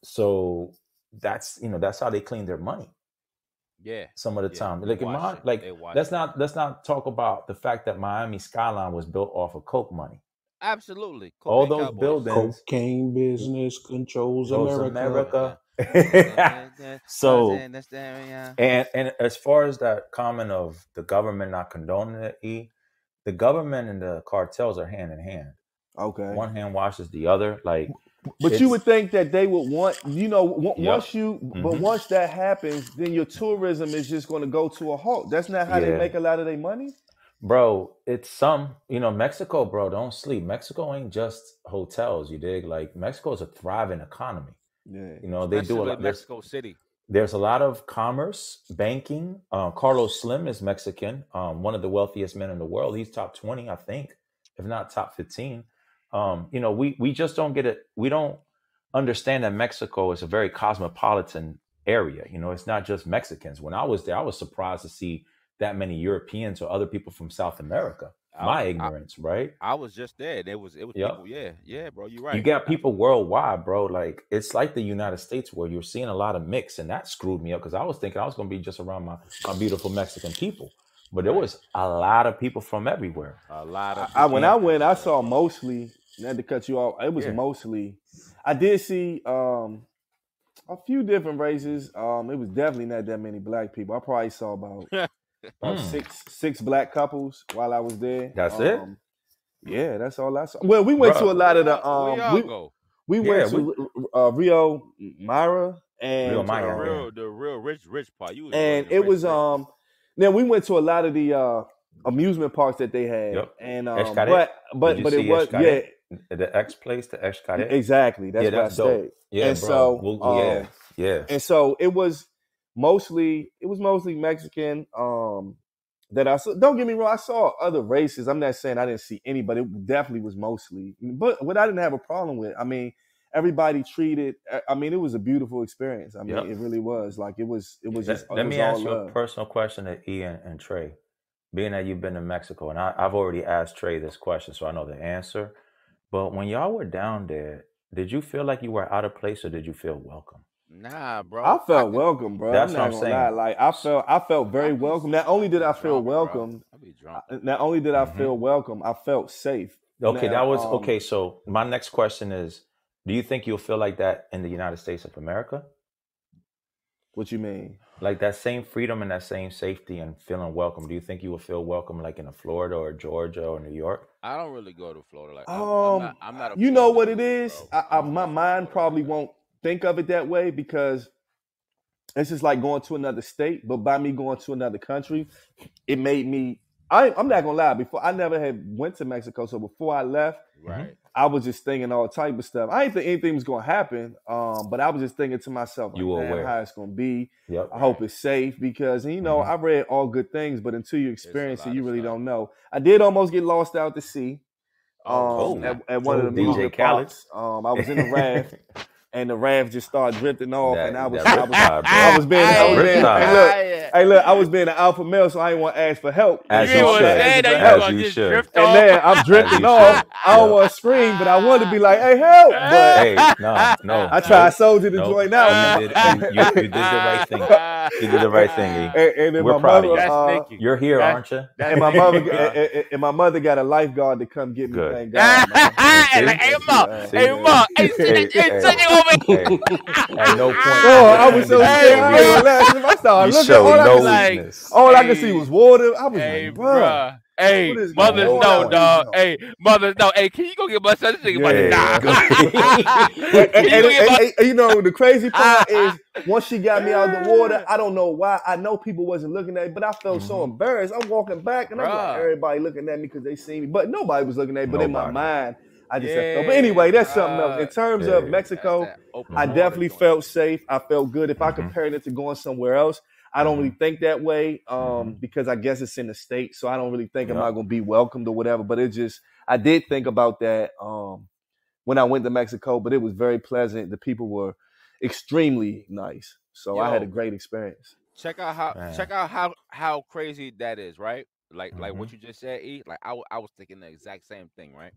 So that's how they clean their money. Yeah. Some of the time. Let's not talk about the fact that Miami skyline was built off of Coke money. Absolutely. All those buildings. Cocaine business controls America. So, and as far as that comment of the government not condoning it, the government and the cartels are hand in hand. Okay. One hand washes the other. But you would think that they would want, once that happens, then your tourism is just going to go to a halt. That's not how they make a lot of their money. Bro, it's Mexico, bro, don't sleep. Mexico ain't just hotels, you dig? Like, Mexico is a thriving economy. Yeah. You know, they do a lot. Mexico City. There's a lot of commerce, banking. Carlos Slim is Mexican, one of the wealthiest men in the world. He's top 20, I think, if not top 15. We just don't get it. We don't understand that Mexico is a very cosmopolitan area. You know, it's not just Mexicans. When I was there, I was surprised to see that many Europeans or other people from South America. My ignorance, right? I was just there. And it was Yep. people. Yeah, bro. You're right. You got people worldwide, bro. Like it's like the United States where you're seeing a lot of mix, and that screwed me up because I was thinking I was going to be just around my beautiful Mexican people, but there was a lot of people from everywhere. A lot of When I went, I saw mostly. Not to cut you off, it was mostly. I did see a few different races. It was definitely not that many black people. I probably saw about six black couples while I was there. That's it. Yeah, that's all I saw. Well, we went to a lot of the we went to Rio Mara and Rio Maya, the real rich part. You was and it was Then we went to a lot of the amusement parks that they had. Yep. And Xcaret? but Did you it see was Xcaret? The X place, the Xcaret. exactly that's where I dope. stayed. Yeah, and bro. so yeah. and so it was mostly Mexican. That I saw. Don't get me wrong, I saw other races. I'm not saying I didn't see any, but it definitely was mostly. But what I didn't have a problem with, I mean, everybody treated. I mean, it was a beautiful experience. I mean, it really was. Like it was just. Let me ask you a personal question to Ian and Trey. Being that you've been to Mexico, and I've already asked Trey this question, so I know the answer. But when y'all were down there, did you feel like you were out of place, or did you feel welcome? Nah, bro. I felt welcome, bro. That's I'm what not I'm gonna saying. lie. Like I felt very welcome. Not only did I feel welcome, not only did I feel welcome, I felt safe. Okay, Now, that was okay. So my next question is, do you think you'll feel like that in the United States of America? What you mean? Like that same freedom and that same safety and feeling welcome. Do you think you will feel welcome like in a Florida or Georgia or New York? I don't really go to Florida. Like I'm not you know what it is? My mind probably won't think of it that way because it's just like going to another state. But by me going to another country, it made me. I'm not gonna lie. Before I never had went to Mexico, so before I left, right, I was just thinking all type of stuff. I didn't think anything was gonna happen, but I was just thinking to myself, you were aware how it's gonna be. Yep. I hope it's safe because I read all good things, but until you experience it, you really don't know. I did almost get lost out to sea. At one of the amusement parks. I was in the raft. And the raft just started drifting off, and I was being an alpha male, so I didn't want to ask for help. As you should. And then I'm drifting off. I don't want to scream, but I wanted to be like, "Hey, help!" But no. I tried soldier to join out. You did the right thing. You did the right thing. And we're proud of you. You're here, aren't you? And my mother got a lifeguard to come get me. Good. Thank God. Hey, Mom. At no point. I was so scared. I started looking. All I could see was water. I was like, bro. Hey, mothers know, dog. Hey, mothers know. Hey, can you go get my son this thing about the and you know, the crazy part is once she got me out of the water, I don't know why. I know people wasn't looking at me, but I felt so embarrassed. I'm walking back and I'm like, everybody looking at me because they see me, but nobody was looking at me. But in my mind, I just felt. But anyway, that's something else. In terms of Mexico, I definitely felt safe. I felt good. If I compared it to going somewhere else, I don't really think that way because I guess it's in the States, so I don't really think I'm not going to be welcomed or whatever. But I did think about that when I went to Mexico, but it was very pleasant. The people were extremely nice, so I had a great experience. Check out how crazy that is, right? Like what you just said, E. Like I was thinking the exact same thing, right?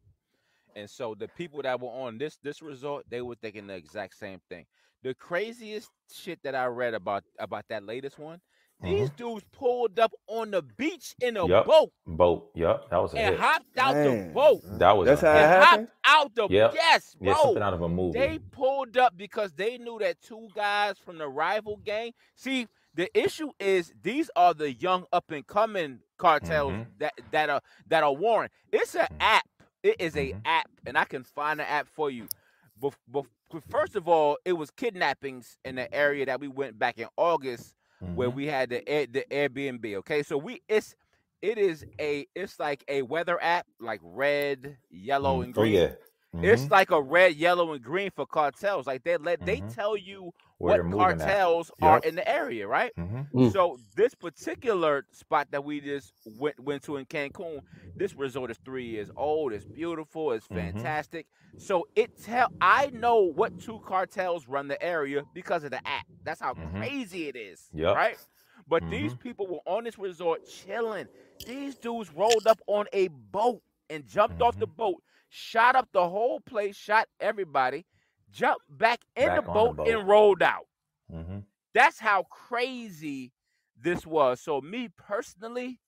And so the people that were on this resort, they were thinking the exact same thing. The craziest shit that I read about that latest one, these dudes pulled up on the beach in a boat. That was a hit. Hopped out the boat. That's how it happened? Hopped out the yes, bro. Yeah, something out of a movie. They pulled up because they knew that two guys from the rival gang. See, the issue is these are the young up and coming cartels that are warring. It's an app. It is a app, and I can find the app for you. But first of all, it was kidnappings in the area that we went back in August, where we had the Airbnb. Okay, so it's like a weather app, like red, yellow, and green. Oh yeah. It's like a red, yellow, and green for cartels. Like they tell you Where they're what moving at. cartels are Yep. in the area, right? Mm-hmm. So this particular spot that we just went to in Cancun, this resort is 3 years old. It's beautiful. It's fantastic. So I know what 2 cartels run the area because of the app. That's how crazy it is, Yep. right? But these people were on this resort chilling. These dudes rolled up on a boat and jumped off the boat, shot up the whole place, shot everybody, jumped back in Back the on boat the boat. and rolled out. Mm-hmm. That's how crazy this was. So me personally,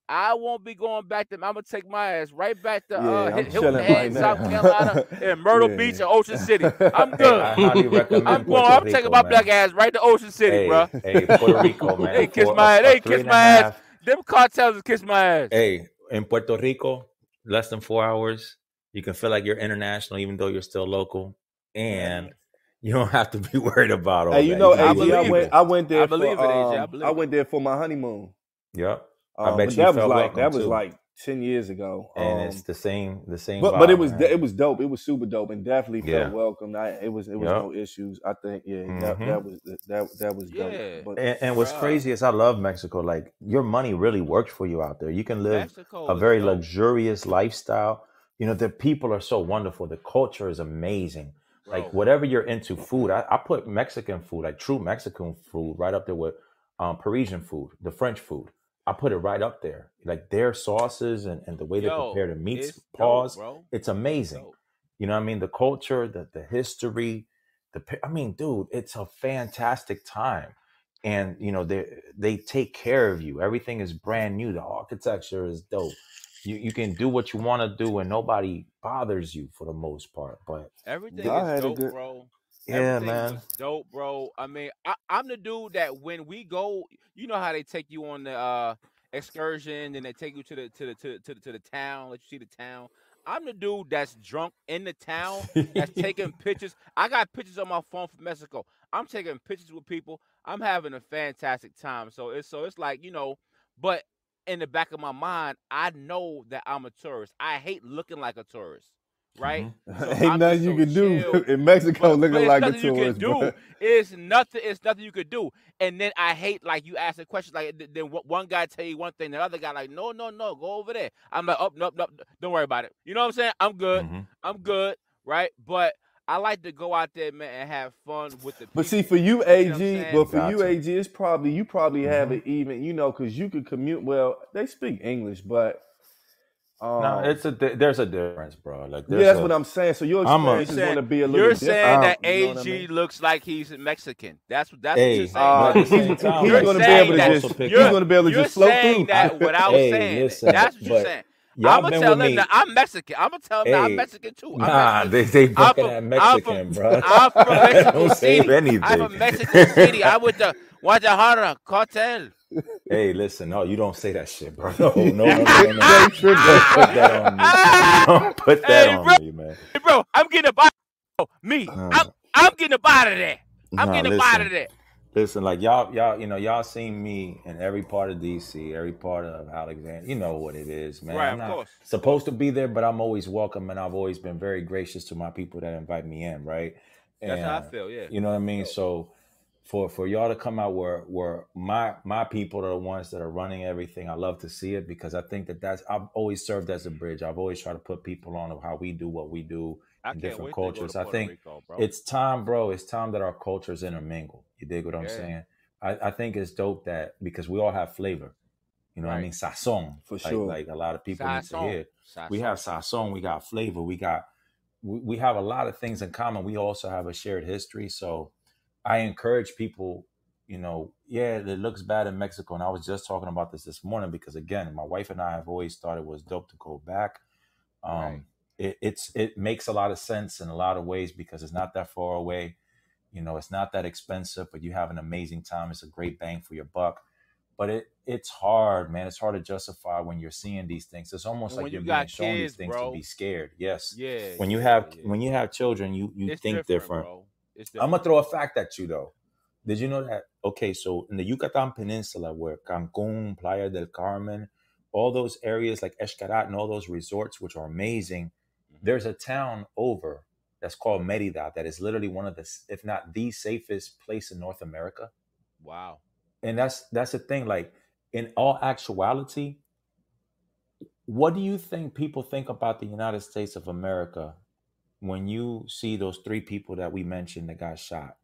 I won't be going back to. I'm gonna take my ass right back to I'm Hilton chilling Head, right South now. Carolina, and Myrtle Yeah. Beach and Ocean City. I'm good. I highly recommend I'm Puerto I'm Rico, taking my man. black ass right to Ocean City, bro. Hey, Puerto Rico, man. They kiss For my a ass. They three kiss and a my ass. half- Them cartels kiss my ass. Hey, in Puerto Rico, less than 4 hours, you can feel like you're international, even though you're still local, and you don't have to be worried about all Hey, that. you know, can AG, be I people. went there I believe for it, AJ. I believe I went there for my honeymoon. Yep. I bet But you that was felt like welcome, too. 10 years ago. And it's the same but vibe, it was man. it was dope. It was super dope and definitely Yeah. felt welcome. It was Yep. no issues. I think that was dope. Yeah. But And what's Bruh. crazy is I love Mexico. Like, your money really works for you out there. You can live Mexico a is very dope. luxurious lifestyle. You know, the people are so wonderful. The culture is amazing. Like, Bro. whatever you're into food, I put Mexican food, like true Mexican food, right up there with Parisian food, the French food. I put it right up there. Like, their sauces and the way they prepare the meats, it's paws, dope, bro. it's amazing. Dope. You know what I mean? The culture, the history, I mean, dude, it's a fantastic time. And, you know, they take care of you. Everything is brand new. The architecture is dope. You can do what you want to do and nobody bothers you for the most part. But Everything I is had a dope, good- bro. yeah, Everything man. was dope, bro. I mean, I'm the dude that when we go, you know how they take you on the excursion and they take you to the town, let you see the town. I'm the dude that's drunk in the town, that's taking pictures. I got pictures on my phone from Mexico. I'm taking pictures with people. I'm having a fantastic time. So it's like, you know, but in the back of my mind, I know that I'm a tourist. I hate looking like a tourist. Right? So ain't I'm nothing just you so can do chill. in Mexico But looking it's like a nothing you tourist, can do. bro. It's nothing you could do. And then I hate, like, you ask a question, like, then one guy tell you one thing, the other guy like, no, go over there. I'm like, no, don't worry about it. You know what I'm saying? I'm good. Mhm. I'm good, right? But I like to go out there, man, and have fun with the people. But see, for you, know what I'm AG, saying? but for you, Gotcha. AG, it's probably you probably have Mhm. it even, you know, because you could commute. Well, they speak English, but No, there's a difference, bro. Like, yeah, that's what I'm saying. So your I'm a- experience is going to be a little You're different. saying that you know what I AG mean? looks like he's Mexican. That's what Hey, you're saying. but at the same he's time, You're going to be saying able to that- just you're- he's going to be able to You're just float saying through. that without Hey, saying listen, it. That's what you're but saying. y'all I'm gonna been tell with them me. that I'm Mexican. I'm gonna tell them that I'm Hey, Mexican too. I'm Nah, Mexican. they I'm fucking from- at Mexican, I'm bro. I'm from Mexico Don't say City. anything. I'm from Mexico City. I went to Guadalajara cartel. Hey, listen, no, you don't say that shit, bro. No. They Don't tripping. put that on me. Don't put that Hey, on bro. me, man. Hey, bro, I'm getting up out of me. I'm getting up out of there. I'm Nah, getting up out listen. of there. Listen, like y'all, you know, y'all seen me in every part of DC, every part of Alexandria. You know what it is, man. Right, I'm of not course. supposed to be there, but I'm always welcome, and I've always been very gracious to my people that invite me in, right? That's how I And, feel, yeah. You know what I mean? So for y'all to come out where my people are the ones that are running everything, I love to see it because I think I've always served as a bridge. I've always tried to put people on of how we do what we do I in can't different wait to go cultures. to I Puerto think Rico, bro. it's time, bro. It's time that our cultures intermingle. You dig what I'm Yeah. saying? I think it's dope that because we all have flavor. You know what I Right. mean? Sazon. For sure. Like a lot of people need to Sazon. hear. We Sazon. have sazon, we got flavor, we have a lot of things in common. We also have a shared history. So I encourage people, you know, yeah, it looks bad in Mexico. And I was just talking about this morning because, again, my wife and I have always thought it was dope to go back. Right. It makes a lot of sense in a lot of ways because it's not that far away. You know, it's not that expensive, but you have an amazing time. It's a great bang for your buck. But it's hard, man. It's hard to justify when you're seeing these things. It's almost When like you you're got being shown kids, these things bro. to be scared. Yes. Yeah. When you yeah, have children, you it's think different. bro. It's I'm different. gonna throw a fact at you though. Did you know that? Okay, so in the Yucatan Peninsula, where Cancun, Playa del Carmen, all those areas like Xcaret and all those resorts, which are amazing, There's a town over that's called Merida that is literally one of the, if not the safest place in North America. Wow. And that's the thing. Like, in all actuality, what do you think people think about the United States of America when you see those 3 people that we mentioned that got shot?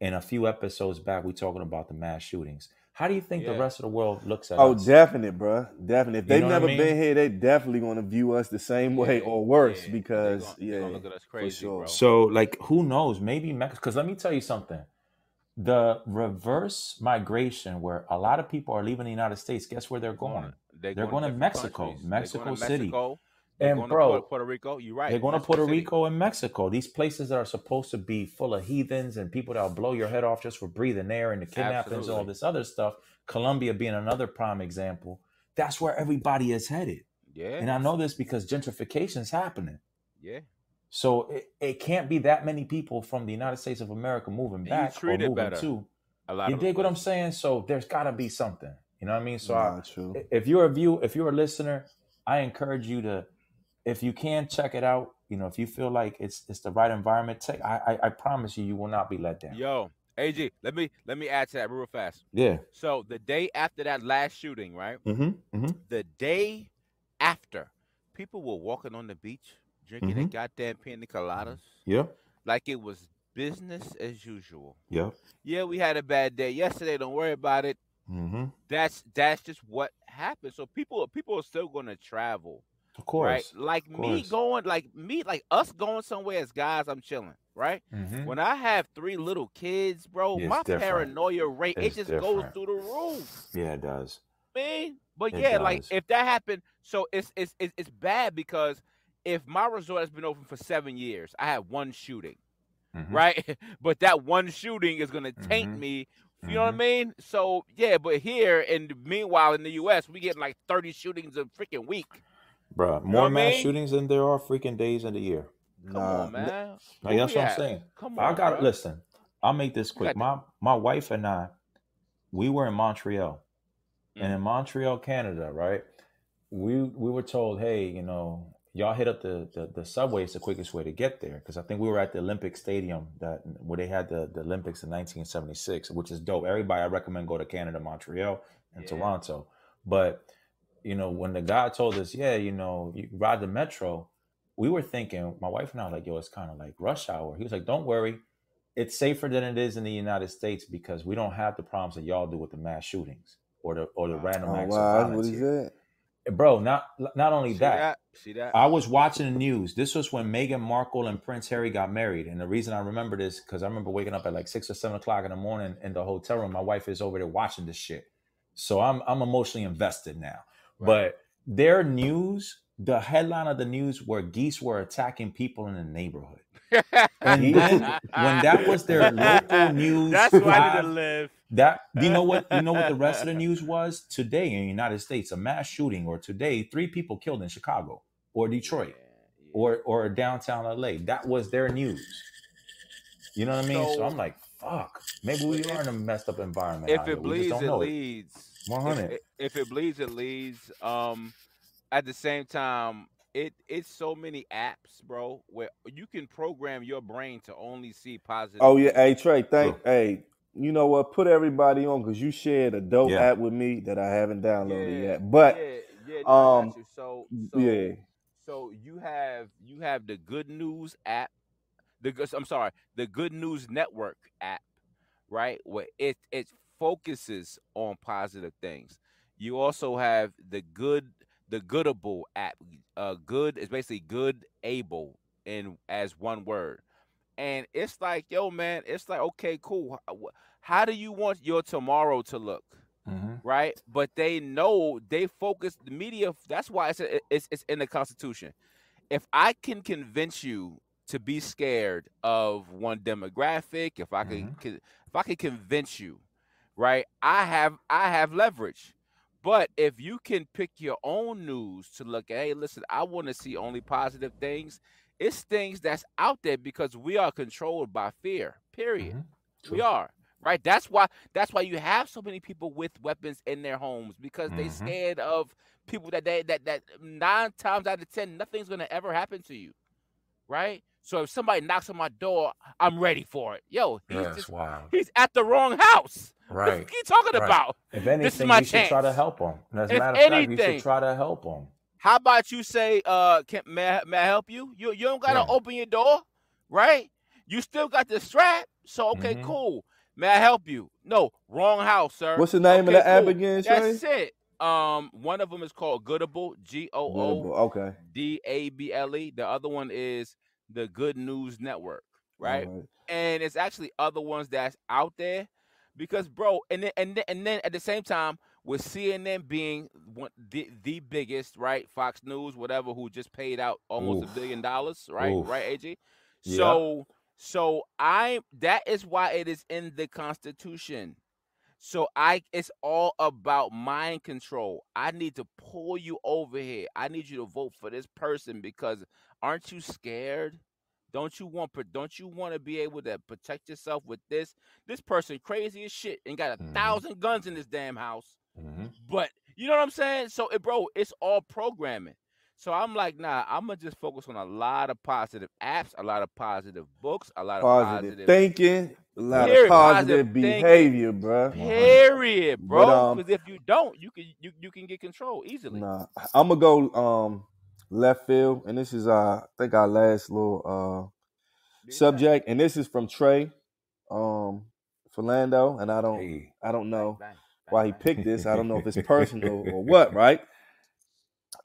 And a few episodes back, we talking about the mass shootings. How do you think the Yeah. rest of the world looks at Oh, us? definite, bro. Definite. If You they've know what I never mean? been here, they definitely gonna view us the same way Yeah, or worse yeah. because They gonna look at us crazy, sure. bro. So, like, who knows? Maybe Mexico. Because let me tell you something. The reverse migration, where a lot of people are leaving the United States, guess where they're going? They're going to different Mexico, countries. Mexico City. Mexico. They're And going bro, to Puerto Rico. You're right. they're going to Mexico Puerto City. Rico and Mexico. These places that are supposed to be full of heathens and people that'll blow your head off just for breathing air and the kidnappings and all Absolutely. this other stuff. Colombia being another prime example. That's where everybody is headed. Yeah. And I know this because gentrification is happening. Yeah. So it can't be that many people from the United States of America moving And you back or treat it moving better. to. A lot You of dig what I'm places. saying? So there's got to be something. You know what I mean? So Nah, true. if you're a listener, I encourage you to, if you can, check it out. You know, if you feel like it's the right environment, I promise you will not be let down. Yo, AG, let me add to that real fast. Yeah. So the day after that last shooting, right? Mm-hmm. The day after, people were walking on the beach drinking their Mhm. goddamn pina coladas Yep. like it was business as usual. Yep. Yeah, we had a bad day yesterday. Don't worry about it. Mm-hmm. That's just what happened. So people are still going to travel, Of course. right? Like Of me course. going, like us going somewhere as guys. I'm chilling, right? Mm-hmm. When I have 3 little kids, bro, Yeah, it's my different. paranoia rate It's it just goes different. through the roof, Yeah, it does. man. But It yeah, like does. if that happened, so it's bad because if my resort has been open for 7 years, I had 1 shooting. Mhm. Right? But that 1 shooting is gonna taint Mhm. me. You know what I Mhm. mean? So yeah, but here and meanwhile in the US, we get like 30 shootings a freaking week. Bruh, You know more what I mass mean? shootings than there are freaking days in the year. Come on, man. Like, Where that's we what I'm at? saying. Come I on, got bro. listen. I'll make this We quick. got My wife and I, we were in Montreal, and Mm. in Montreal, Canada, right? We were told, hey, you know, y'all hit up the subway. It's the quickest way to get there, because I think we were at the Olympic Stadium where they had the Olympics in 1976, which is dope. Everybody, I recommend go to Canada, Montreal, and Yeah. Toronto. But you know, when the guy told us, yeah, you know, you ride the metro, we were thinking, my wife and I were like, yo, it's kind of like rush hour. He was like, don't worry, it's safer than it is in the United States because we don't have the problems that y'all do with the mass shootings or the random Oh acts of wow, that's what violence he here. said. Bro, not only See that, that? See that? I was watching the news. This was when Meghan Markle and Prince Harry got married. And the reason I remember this, because I remember waking up at like 6 or 7 o'clock in the morning in the hotel room. My wife is over there watching this shit. So I'm emotionally invested now. Right. But their news, the headline of the news were geese were attacking people in the neighborhood. And then when that was their local news, That's where I need to live, live. that you know what the rest of the news was? Today in the United States, a mass shooting, or today 3 people killed in Chicago or Detroit Yeah. or downtown LA. That was their news. You know what I mean? So So- I'm like, fuck. Maybe we are in a messed up environment. If out here. it We just bleeds, don't it know it. leads. 100. If it bleeds, it leads. At the same time, it's so many apps, bro, where you can program your brain to only see positive. Oh yeah, things. hey Trey, True. hey, you know what? Put everybody on because you shared a dope Yeah. app with me that I haven't downloaded yet. But yeah, no, I got you. So yeah, So you have the Good News app, the Good News Network app, right? Where it focuses on positive things. You also have the Goodable app. Good is basically good able in as one word. And it's like, yo, man, it's like, okay, cool. How do you want your tomorrow to look? Mhm. Right? But they know they focus the media. That's why it's in the Constitution. If I can convince you to be scared of one demographic, if I can convince you, right? I have leverage. But if you can pick your own news to look at, hey, listen, I want to see only positive things. It's things that's out there because we are controlled by fear. Period. Mhm. We True. are. Right? That's why you have so many people with weapons in their homes because they Mhm. scared of people that 9 times out of 10 nothing's gonna ever happen to you. right? So if somebody knocks on my door, I'm ready for it. Yo, That's wild. he's at the wrong house. What the Right. fuck you talking Right. about? If This is anything, my you should try to chance. help him. And as a If matter of fact, you anything, should try to help him. how about you say, may I help you? You don't gotta Yeah. open your door, right? You still got the strap, so okay, Mhm. cool. May I help you? No, wrong house, sir. What's the name Okay, of the app cool. again, Trey? That's it. One of them is called Goodable, Goodable. Okay. GOODABLE. The other one is the Good News Network, right? All right. And it's actually other ones that's out there, because bro, and then at the same time, with CNN being the biggest, right? Fox News, whatever, who just paid out almost Oof. $1 billion, right? Oof. Right, AG? Yeah. So that is why it is in the Constitution. So it's all about mind control. I need to pull you over here. I need you to vote for this person, because aren't you scared? Don't you want to be able to protect yourself with this? This person crazy as shit and got 1,000 guns in this damn house. Mhm. But you know what I'm saying? So bro, it's all programming. So I'm like, nah, I'm gonna just focus on a lot of positive apps, a lot of positive books, a lot of Positive thinking, a lot Period. of positive Positive thinking. behavior, bro. Period, bro. But, Because if you don't, you can get control easily. Nah, I'm gonna go left field, and this is I think our last little subject, and this is from Trey Philando, and I don't know why he picked this. I don't know if it's personal or what, right?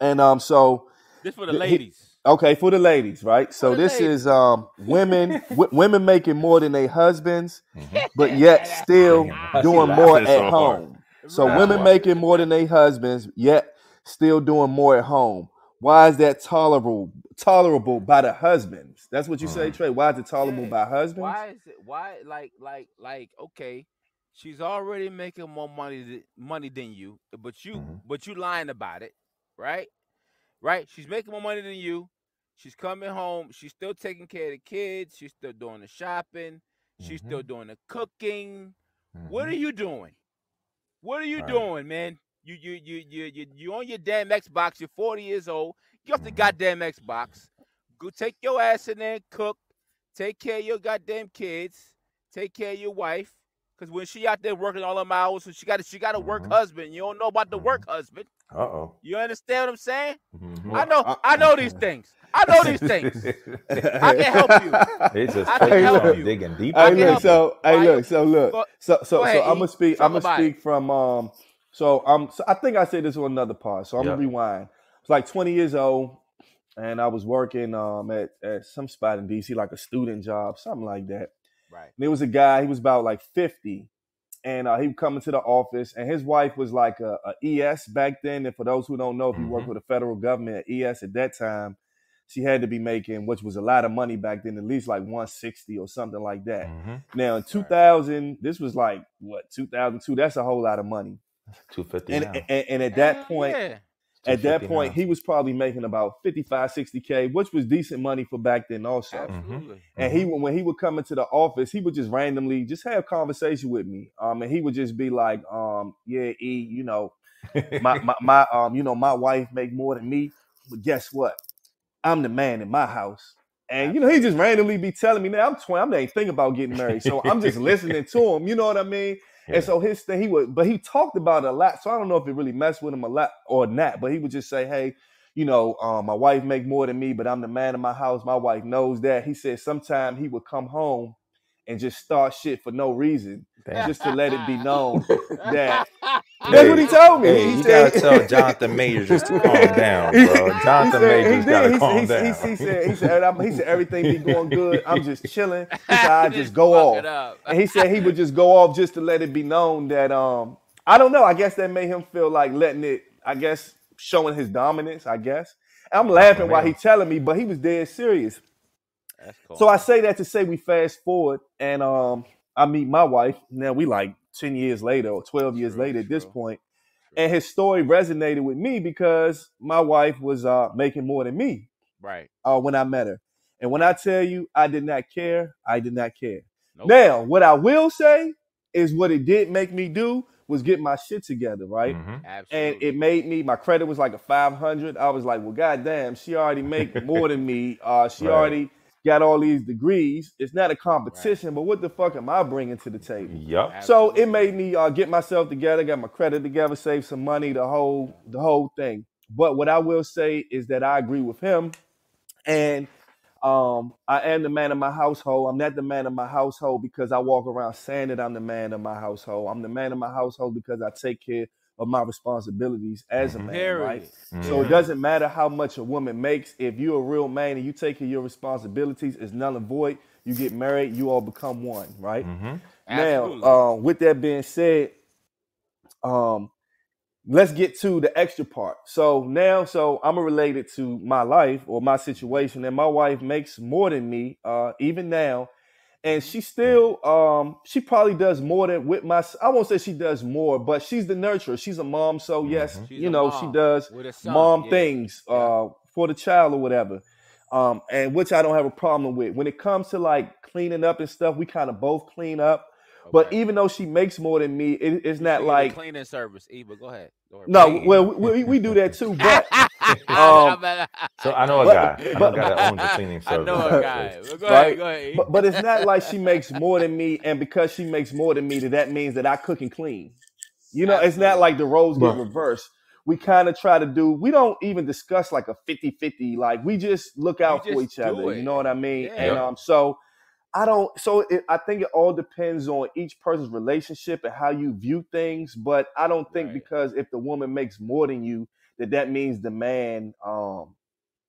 And so this for the ladies. Okay, for the ladies, right? So the this ladies. is women women making more than their husbands, but yet still doing more at home. So Right. women making more than their husbands, yet still doing more at home. Why is that tolerable by the husbands? That's what you say, Trey. Why is it tolerable by husbands? Why is it? Why like okay, she's already making more money than you, but you lying about it, right? Right? She's making more money than you. She's coming home. She's still taking care of the kids. She's still doing the shopping. She's still doing the cooking. What are you doing? What are you doing, man? You on your damn Xbox. You're 40 years old. Get off the goddamn Xbox. Go take your ass in there and cook. Take care of your goddamn kids. Take care of your wife. Because when she out there working all them hours, so she got a work husband. You don't know about the work husband. Uh-oh. You understand what I'm saying? Mhm. I know these things. I know these things. I can help you. They just I can help start you. digging deep. I Hey, can look, help so you. hey, Why look, so look, Go- so go ahead, I'm gonna E. speak. Talk I'm gonna about it. speak from so I think I said this on another part. So I'm Yep. gonna rewind. I was like 20 years old, and I was working at some spot in DC, like a student job, something like that. Right. And there was a guy. He was about like 50, and he would come into the office, and his wife was like a ES back then. And for those who don't know, if you work with the federal government, ES at that time, she had to be making, which was a lot of money back then, at least like 160 or something like that. Now in 2000, this was like what 2002. That's a whole lot of money. 250 And now. and at that point, Yeah. at that 250 point, now. he was probably making about 55, 60K, which was decent money for back then also. Absolutely. And when he would come into the office, he would just randomly just have a conversation with me. And he would just be like, yeah, E, you know, my wife make more than me, but guess what? I'm the man in my house. And he just randomly be telling me, now I'm 20, I'm not even thinking about getting married. So I'm just listening to him, you know what I mean? Yeah. And so his thing, he talked about it a lot. So I don't know if it really messed with him a lot or not, but he would just say, hey, my wife make more than me, but I'm the man in my house. My wife knows that. He said sometimes he would come home and just start shit for no reason, just to let it be known that. That's what he told me. Hey, he you said, gotta tell Jonathan Majors just to calm down, bro. Jonathan Majors gotta calm down. He said everything be going good. I'm just chilling. He said I just go off, and he said he would just go off just to let it be known that I don't know. I guess that made him feel like letting it. I guess showing his dominance. I guess. And I'm laughing while he telling me, but he was dead serious. That's cool. So I say that to say we fast forward, and I meet my wife. Now we like 10 years later or 12 years later at this point. And his story resonated with me because my wife was making more than me when I met her. And when I tell you I did not care, I did not care. Nope. Now, what I will say is what it did make me do was getting my shit together, right? Mhm. And Absolutely. it made me, my credit was like a 500. I was like, well, goddamn, she already make more than me. She Right. already got all these degrees. It's not a competition, but what the fuck am I bringing to the table? Yup. So it made me get myself together, got my credit together, save some money, the whole thing. But what I will say is that I agree with him, and I am the man of my household. I'm not the man of my household because I walk around saying that I'm the man of my household. I'm the man of my household because I take care of my responsibilities as a man, right? Period. So it doesn't matter how much a woman makes. If you're a real man and you take care of your responsibilities, it's null and void. You get married, you all become one, right? Absolutely. Now, with that being said, let's get to the extra part. So I'm related to my life or my situation, and my wife makes more than me, even now. And she still, she probably does more than with my, I won't say she does more, but she's the nurturer. She's a mom. So yes, She's you a know, she mom does with a son. mom Yeah. things, Yeah. for the child or whatever. And which I don't have a problem with. When it comes to like cleaning up and stuff, we kind of both clean up. But Okay. even though she makes more than me, it's You not should get a like, cleaning service, Eva. Go ahead. Don't worry no, Hey. well, we do that too, but So I know a but- guy. I know a but- guy that owns a cleaning I service. know a guy. actually. Well, go Right. ahead. Go ahead. E. but it's not like she makes more than me, and because she makes more than me, that means that I cook and clean. You know, it's not Absolutely. like the roles get Right. reversed. We kind of try to do, we don't even discuss like a 50-50. Like we just look out for just each other. do You it. know what I mean? Yeah. And I think it all depends on each person's relationship and how you view things. But I don't think Right. because if the woman makes more than you, that means the man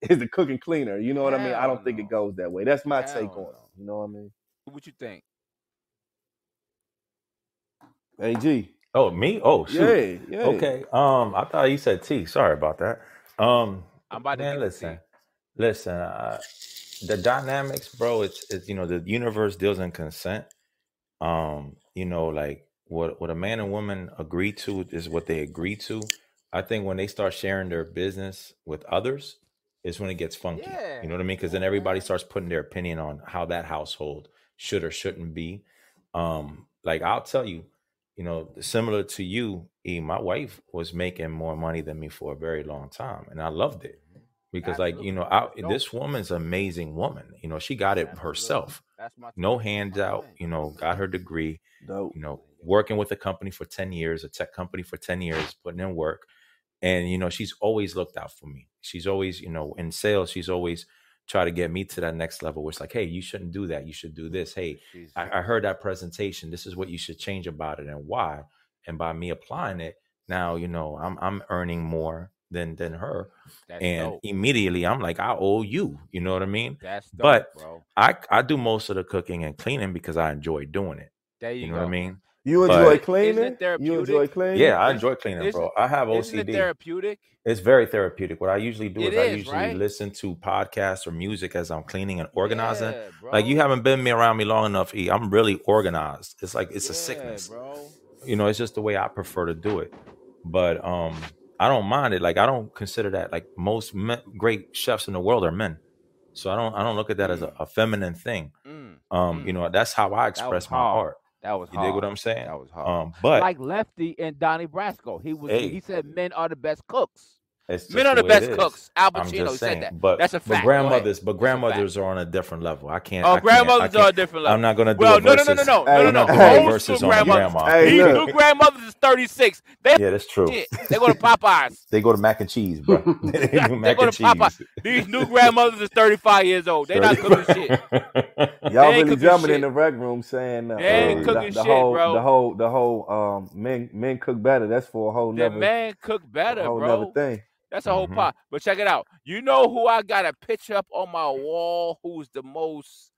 is the cook and cleaner. You know what I mean? I Hell don't think it no. goes that way. That's my Hell take on no. it. You know what I mean? What you think? AG. Oh, me? Oh, shoot. Yeah. Okay. I thought you said T. Sorry about that. I'm about to Man, get listen. the Listen, the dynamics, bro, it's the universe deals in consent. Like what a man and woman agree to is what they agree to. I think when they start sharing their business with others is when it gets funky. Yeah. You know what I mean? Because then everybody starts putting their opinion on how that household should or shouldn't be. Like I'll tell you, similar to you, E, my wife was making more money than me for a very long time, and I loved it. Because Absolutely. this woman's an amazing woman. She got it Absolutely. herself. That's my No thing. hands That's my out, thing. got her degree, Dope. working with a company for 10 years, a tech company for 10 years, putting in work. And, she's always looked out for me. She's always, in sales, she's always tried to get me to that next level where it's like, hey, you shouldn't do that. You should do this. Hey, I heard that presentation. This is what you should change about it and why. And by me applying it, now, I'm earning more than her. That's And dope. immediately I'm like, I owe you. You know what I mean? That's dope, But bro. I do most of the cooking and cleaning because I enjoy doing it. There You you know go. what I mean? You But- enjoy Isn't cleaning? it therapeutic? You enjoy cleaning? Yeah, I Is- enjoy cleaning, isn't- bro. I have Isn't it OCD. therapeutic? It's very therapeutic. What I usually do It is I is, usually right? listen to podcasts or music as I'm cleaning and organizing. Yeah, bro. Like you haven't been around me long enough, E. I'm really organized. It's like it's a Yeah, sickness. bro. It's just the way I prefer to do it. But I don't mind it. Like I don't consider that like most great chefs in the world are men. So I don't look at that as a feminine thing. That's how I express my hard. art. That was You hard. dig what I'm saying? That was hard. But Like Lefty and Donnie Brasco. Hey. He said men are the best cooks. it's just Men are the way best it is. cooks. Al I'm Pacino just said saying. that. But That's a fact. But Go ahead. grandmothers, That's a grandmothers are on a different level. I can't. Oh, I can't- grandmothers I are a can't- different level. I'm not gonna do Well, a no. versus. Hey, I'm not no. gonna do a Old versus school on a grandmothers. grandma. Hey, These look. new grandmothers is 36. They Yeah, that's true. shit. They go to Popeyes. They go to mac and cheese, bro. They do They mac go and to Popeyes. cheese. These new grandmothers is 35 years old. They not cooking shit. Y'all ain't really cooking jumping shit. in the rec room saying They ain't cooking the shit, whole bro. the whole men cook better. That's for a whole The nother man cook better, whole bro. nother thing. That's a whole Mhm. pot. But check it out. You know who I got a picture up on my wall? Who's the most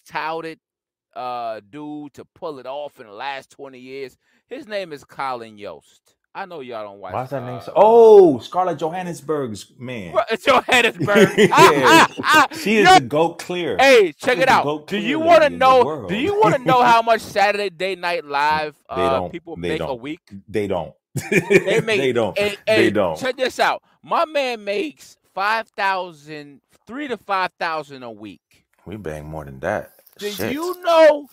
touted dude to pull it off in the last 20 years? His name is Colin Yost. I know y'all don't watch. Why's that name so? Oh, Scarlett Johannesburg's man. It's Johannesburg. Yeah. She is Yo, the GOAT clear. Hey, check She's it the out. GOAT Do clear you want to lady in the know? world. Do you want to know how much Saturday Night Live don't. people They make a don't. week? They don't. They make. They don't. Hey, They don't. Check this out. My man makes 3,000 to 5,000 a week. We bang more than that. Do Shit. you know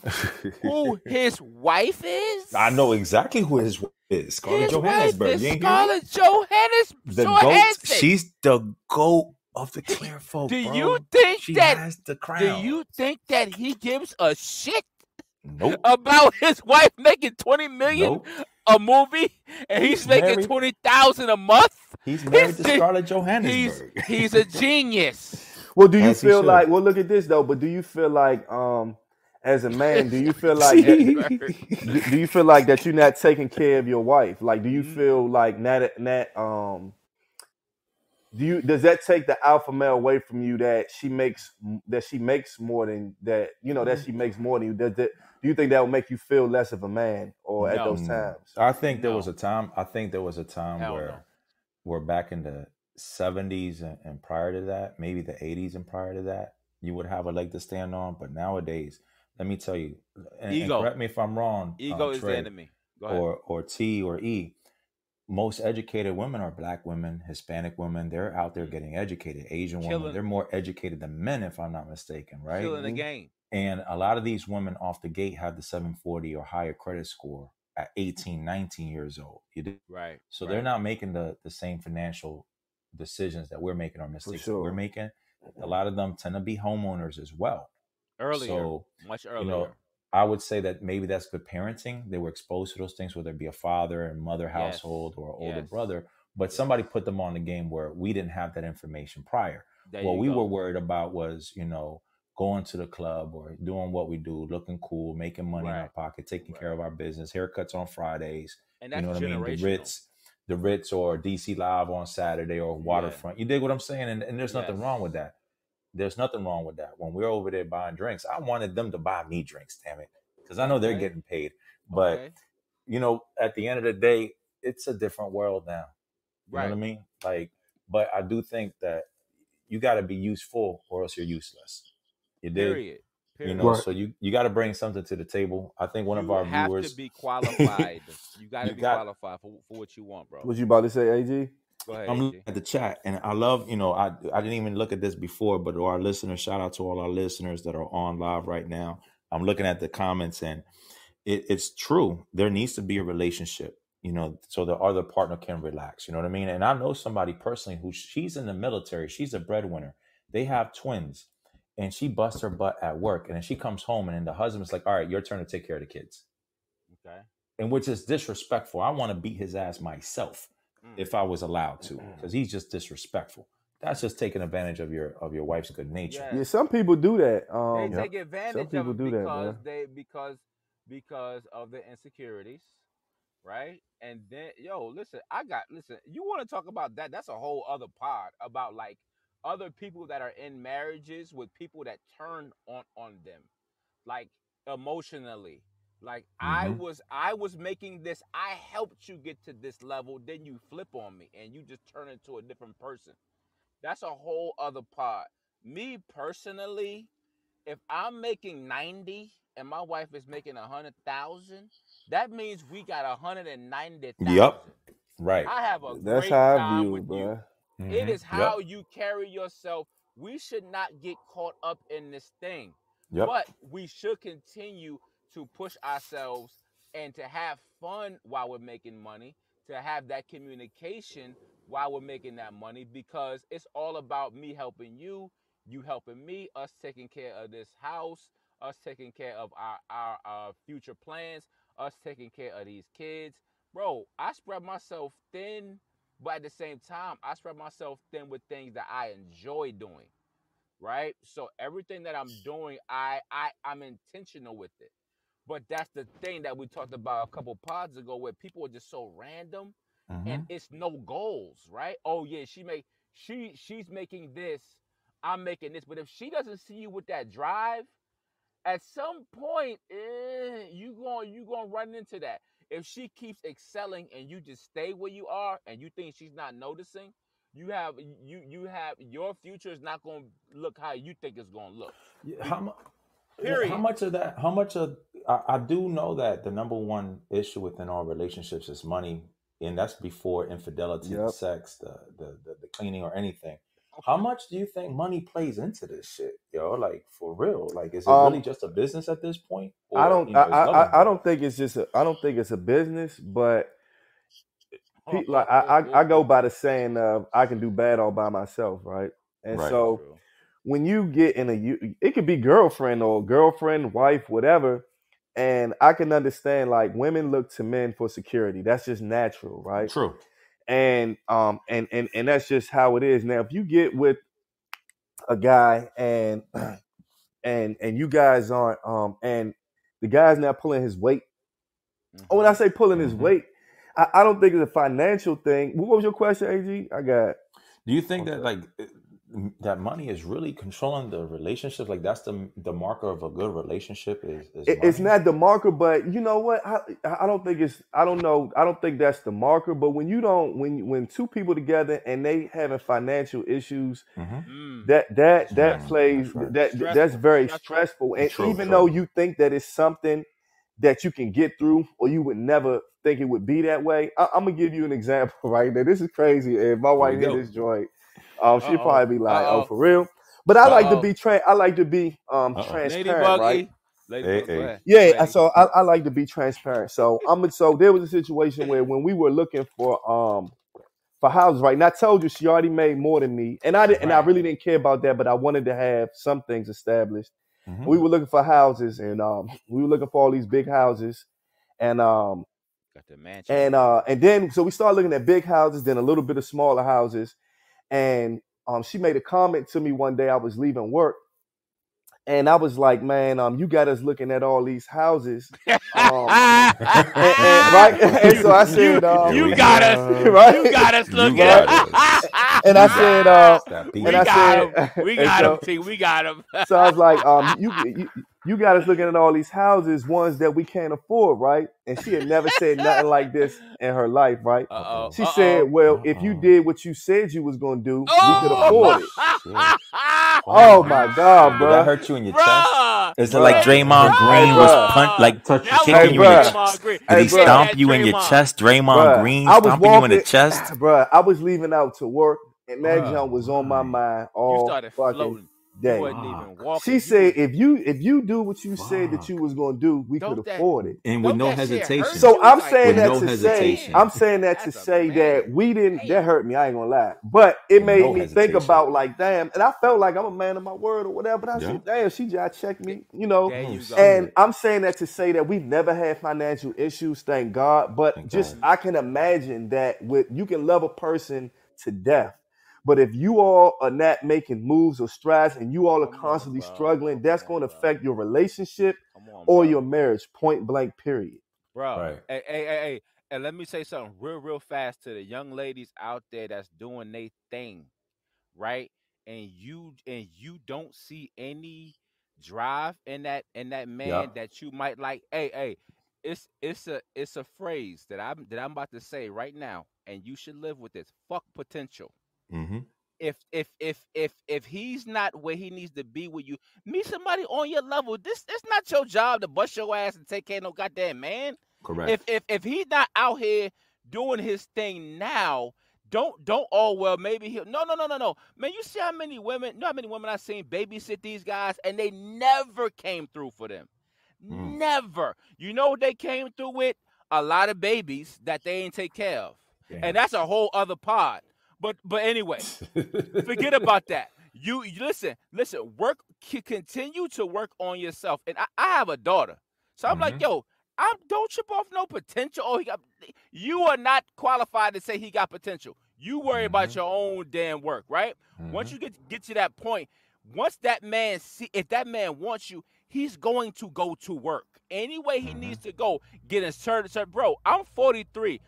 who his wife is? I know exactly who his wife is. Scarlett His wife Johansson. is You ain't hear me? Scarlett Johansson. The goat. She's the goat of the clear folk, Do bro. you think She that? has the crown. Do you think that he gives a shit Nope. about his wife making $20 million Nope. a movie, and he's making married- $20,000 a month? He's married to He's- Scarlett Johansson. He's a genius. Well, do you As he feel should. like? Well, look at this though. But do you feel like, as a man, do you feel like that, do you feel like that you're not taking care of your wife? Like, do you feel like does that take the alpha male away from you that she makes more than that? You know that she makes more than you. Do you think that will make you feel less of a man, or at those times? I think there No. was a time. I think there was a time Hell where no. we're back in the 70s and prior to that, maybe the 80s and prior to that, you would have a leg to stand on. But nowadays, let me tell you, and Ego. correct me if I'm wrong, Ego is the Trey, enemy. Go ahead. or T or E. Most educated women are Black women, Hispanic women. They're out there getting educated. Asian women, Killing- they're more educated than men, if I'm not mistaken, right? Killing the game. And a lot of these women off the gate have the 740 or higher credit score at 18, 19 years old. You do? Right. So right. they're not making the same financial decisions that we're making, or mistakes that sure. we're making. A lot of them tend to be homeowners as well. earlier. So, Much earlier. you know, I would say that maybe that's good parenting. They were exposed to those things, whether it be a father and mother household or an older Yes. brother. But somebody put them on the game where we didn't have that information prior. There What you we go. were worried about was, you know, going to the club or doing what we do, looking cool, making money in our Right. pocket, taking Right. care of our business, haircuts on Fridays. And You that's know what I mean? generational. The Ritz or DC Live on Saturday or Waterfront. You dig what I'm saying? And there's nothing Yes. wrong with that. There's nothing wrong with that. When we're over there buying drinks, I wanted them to buy me drinks, damn it. Because I know they're Okay. getting paid. But, Okay. you know, at the end of the day, it's a different world now. You Right. know what I mean? Like, but I do think that you got to be useful or else you're useless. You dig? Period. You Period. know, Right. so you got to bring something to the table. I think one of You our have viewers. to be qualified. You got to You be got- qualified for what you want, bro. What you about to say, AG? Go ahead. I'm AJ. looking at the chat, and I love, you know, I didn't even look at this before, but to our listeners, shout out to all our listeners that are on live right now. I'm looking at the comments, and it's true. There needs to be a relationship, you know, so the other partner can relax. You know what I mean? And I know somebody personally who she's in the military. She's a breadwinner. They have twins, and she busts her butt at work, and then she comes home, and then the husband's like, "All right, your turn to take care of the kids," Okay. and which is disrespectful. I want to beat his ass myself if I was allowed to, because he's just disrespectful. That's just taking advantage of your wife's good nature. Yeah. Yeah, some people do that. They take advantage people of it do that, because man. because of the insecurities, right? And then listen, you want to talk about that? That's a whole other pod about like other people that are in marriages with people that turn on them, like emotionally. Like Mhm. I was making this, I helped you get to this level, then you flip on me and you just turn into a different person. That's a whole other pod. Me personally, if I'm making 90 and my wife is making 100,000, that means we got 190,000. Yep. Right. I have a That's great how I time view with it, bro. you. Mhm. It is Yep. how you carry yourself. We should not get caught up in this thing. Yep. But we should continue to push ourselves and to have fun while we're making money, to have that communication while we're making that money, because it's all about me helping you, you helping me, us taking care of this house, us taking care of our future plans, us taking care of these kids. Bro, I spread myself thin, but at the same time, I spread myself thin with things that I enjoy doing. Right? So everything that I'm doing, I'm intentional with it. But that's the thing that we talked about a couple pods ago, where people are just so random and Mhm. it's no goals, right? Oh yeah, she's making this, I'm making this. But if she doesn't see you with that drive, at some point, you gonna run into that. If she keeps excelling and you just stay where you are and you think she's not noticing, you have your future is not gonna look how you think it's gonna look. Yeah, How Period. much of that? How much of? I do know that the number one issue within all relationships is money, and that's before infidelity, the Yep. sex, the cleaning, or anything. How much do you think money plays into this shit, yo? Like for real? Like, is it really Um, just a business at this point, I or don't, I, is love I involved? don't think it's just, I don't think it's a business, but like I go by the saying of I can do bad all by myself, right? And Right. so True. when you get in it could be girlfriend, wife, whatever. And I can understand like women look to men for security. That's just natural, right? True. And that's just how it is. Now, if you get with a guy and and you guys aren't and the guy's not pulling his weight. Oh, when I say pulling his Mhm. weight, I don't think it's a financial thing. What was your question, AG? I got. Do you think that Okay. like that money is really controlling the relationship? Like that's the marker of a good relationship is It's money. not the marker, but you know what? I don't think it's. I don't know. I don't think that's the marker. But when you don't, when two people together and they having financial issues, Mm-hmm. that Mm, plays that's right. that's Stressful. very Stressful. stressful. And True. even though True. you think that it's something that you can get through, or you would never think it would be that way. I'm gonna give you an example right now. This is crazy. If my Here we wife hear go. this joint, she'll Uh-oh. probably be like, "Oh, Uh-oh. for real." But I like to Uh-oh. Uh-oh. be I like to be Uh-oh. transparent, right? Ladybuggy. Hey, Ladybug, go hey. ahead. Yeah. Ready. So I like to be transparent. So so there was a situation where when we were looking for houses, right? And I told you she already made more than me, and I didn't, and I Right. really didn't care about that, but I wanted to have some things established. Mm-hmm. We were looking for houses, and we were looking for all these big houses, and Got the mansion. and then so we started looking at big houses, then a little bit of smaller houses, and she made a comment to me one day. I was leaving work, and I was like, "Man, you got us looking at all these houses." Right, and so I said, Here you we got go. us. right, You got us You looking. got right, us. and I said, That we and I got said, him. We and got him, so T. We got him. so I was like, you got us looking at all these houses, ones that we can't afford, right? And she had never said nothing like this in her life, right? Uh-oh. She said, "Well, if you did what you said you was gonna do, we could afford it." Shit. Oh my God, Did that bruh. hurt you in your chest? Bruh. Is it like Bruh. Draymond Hey, Green was bruh. like Touch That was kicking you in your bruh. chest? Draymond Green. Did Hey, he bruh. stomp That you in your Draymond. chest? Draymond Bruh, Green I was stomping you in the walking, chest? bruh. I was leaving out to work, and that Oh, jump was on my my. mind You all started fucking floating. You day. wasn't even Fuck. walking. She You said, was, if you do what you said that you Fuck. was gonna do, we could don't that afford it. And with don't no that shit hurt hesitation. So you? I'm Like, saying With that no to say, hesitation. I'm saying that to as a say that man, we didn't. damn. That hurt me. I ain't gonna lie, but it With made no me think hesitation. about like, damn. And I felt like I'm a man of my word or whatever. But I Yeah. said, damn, she just checked me, you know. There Oh, you go. And shit. I'm saying that to say that we've never had financial issues, thank God. But Thank just God. I can imagine that with you can love a person to death. But if you all are not making moves or strides and you all are Come on, constantly bro. struggling, that's Come going to on, bro. affect your relationship Come on, or bro. your marriage, point blank, period. Bro. Right. Hey. And let me say something real fast to the young ladies out there that's doing their thing, right? And you don't see any drive in that man Yeah. that you might like. Hey, it's a phrase that I'm about to say right now, and you should live with this. Fuck potential. Mm-hmm. If he's not where he needs to be with you, meet somebody on your level. It's not your job to bust your ass and take care of no goddamn man. Correct. If he's not out here doing his thing now, don't well maybe he'll no. Man, you see how many women I've seen babysit these guys and they never came through for them. Mm. Never. You know what they came through with? A lot of babies that they ain't take care of. Damn. And that's a whole other pod. But anyway, forget about that. You listen. Continue to work on yourself. And I have a daughter, so I'm like, Mhm. yo, don't trip off no potential. Oh, you are not qualified to say he got potential. You worry about Mhm. your own damn work, right? Once you get to that point, once that man if that man wants you, he's going to go to work any way he needs to go. Get inserted. Bro, I'm 43.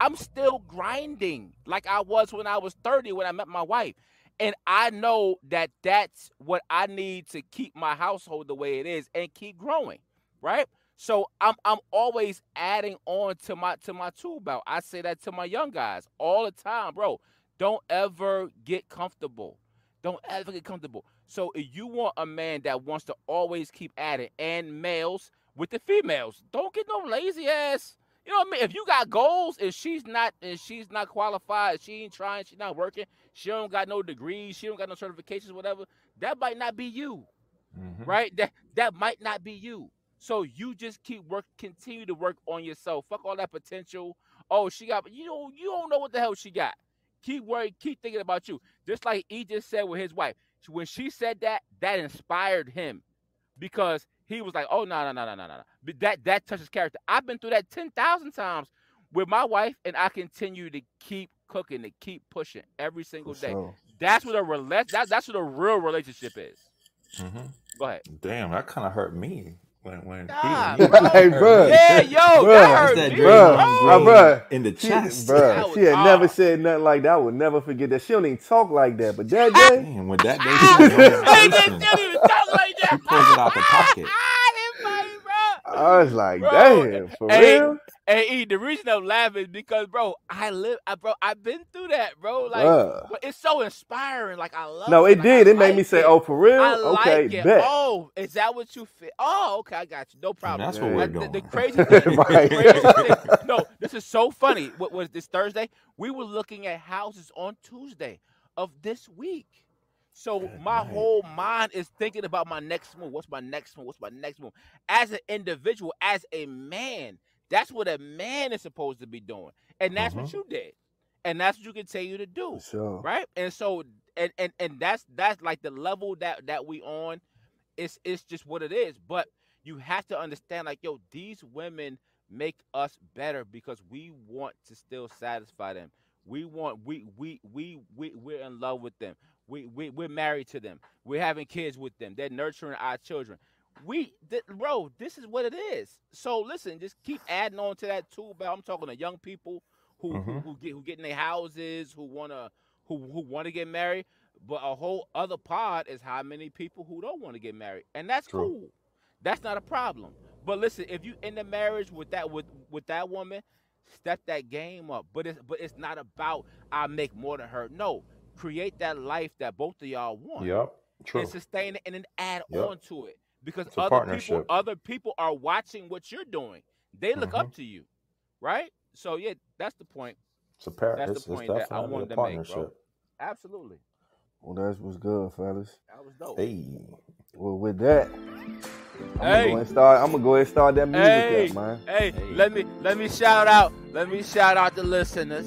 I'm still grinding like I was when I was 30 when I met my wife. And I know that that's what I need to keep my household the way it is and keep growing, right? So I'm always adding on to my tool belt. I say that to my young guys all the time, bro. Don't ever get comfortable. Don't ever get comfortable. So if you want a man that wants to always keep adding, and males with the females, don't get no lazy ass. You know what I mean? If you got goals and she's not qualified, she ain't trying, she's not working, she don't got no degrees, she don't got no certifications, whatever, that might not be you. Right? That might not be you. So you just continue to work on yourself. Fuck all that potential. Oh, she got, you don't know what the hell she got. Keep worrying, keep thinking about you. Just like he just said with his wife. When she said that inspired him, because he was like, oh, no. That touches character. I've been through that 10,000 times with my wife, and I continue to keep cooking, to keep pushing every single day. Sure. That's what that's what a real relationship is. Go ahead. Damn, that kind of hurt me when Nah, he bro. Hey, bro. Yeah, yo, Bro. that hurt that me, Draymond bro. Green in the chest. Bro, That was she had hard. never said nothing like that. I would never forget that. She don't even talk like that. But that day, Damn, when that day she was on Hey, vacation, they didn't even talk like that. she pulls it out the pocket. I was like, Bro. damn, for real? Hey, the reason I'm laughing is because, bro, I've been through that, bro. Like, Bruh. but it's so inspiring. Like, I love No, it. it Like, did. I It made me like say, it. oh, for real? I Okay, like it. bet. Oh, is that what you feel? Oh, okay, I got you. No problem. that's what we're The doing. crazy thing, Right. the crazy thing. No, this is so funny. What was this Thursday? We were looking at houses on Tuesday of this week. So my whole mind is thinking about my next move. What's my next move? What's my next move? As an individual, as a man, that's what a man is supposed to be doing. And that's what you did. And that's what you continue to do. For sure. Right? And so and that's like the level that we on. It's just what it is. But you have to understand, like, yo, these women make us better because we want to still satisfy them. We're in love with them. We're married to them. We're having kids with them. They're nurturing our children. Bro, this is what it is. So listen, just keep adding on to that tool belt. I'm talking to young people who get in their houses, who wanna get married. But a whole other pod is how many people who don't want to get married, and that's cool. That's not a problem. But listen, if you in the marriage with that woman, step that game up. But it's not about I make more than her. No. Create that life that both of y'all want. Yep, true. And sustain it and then add on to it. Because It's a partnership. other people are watching what you're doing. They look up to you. Right? So yeah, that's the point. It's a That's the point that I wanted to make, bro. Absolutely. Well, that was good, fellas. That was dope. Hey, Well, with that, I'm Hey. gonna go ahead and start that music up, man. Hey, let me shout out the listeners.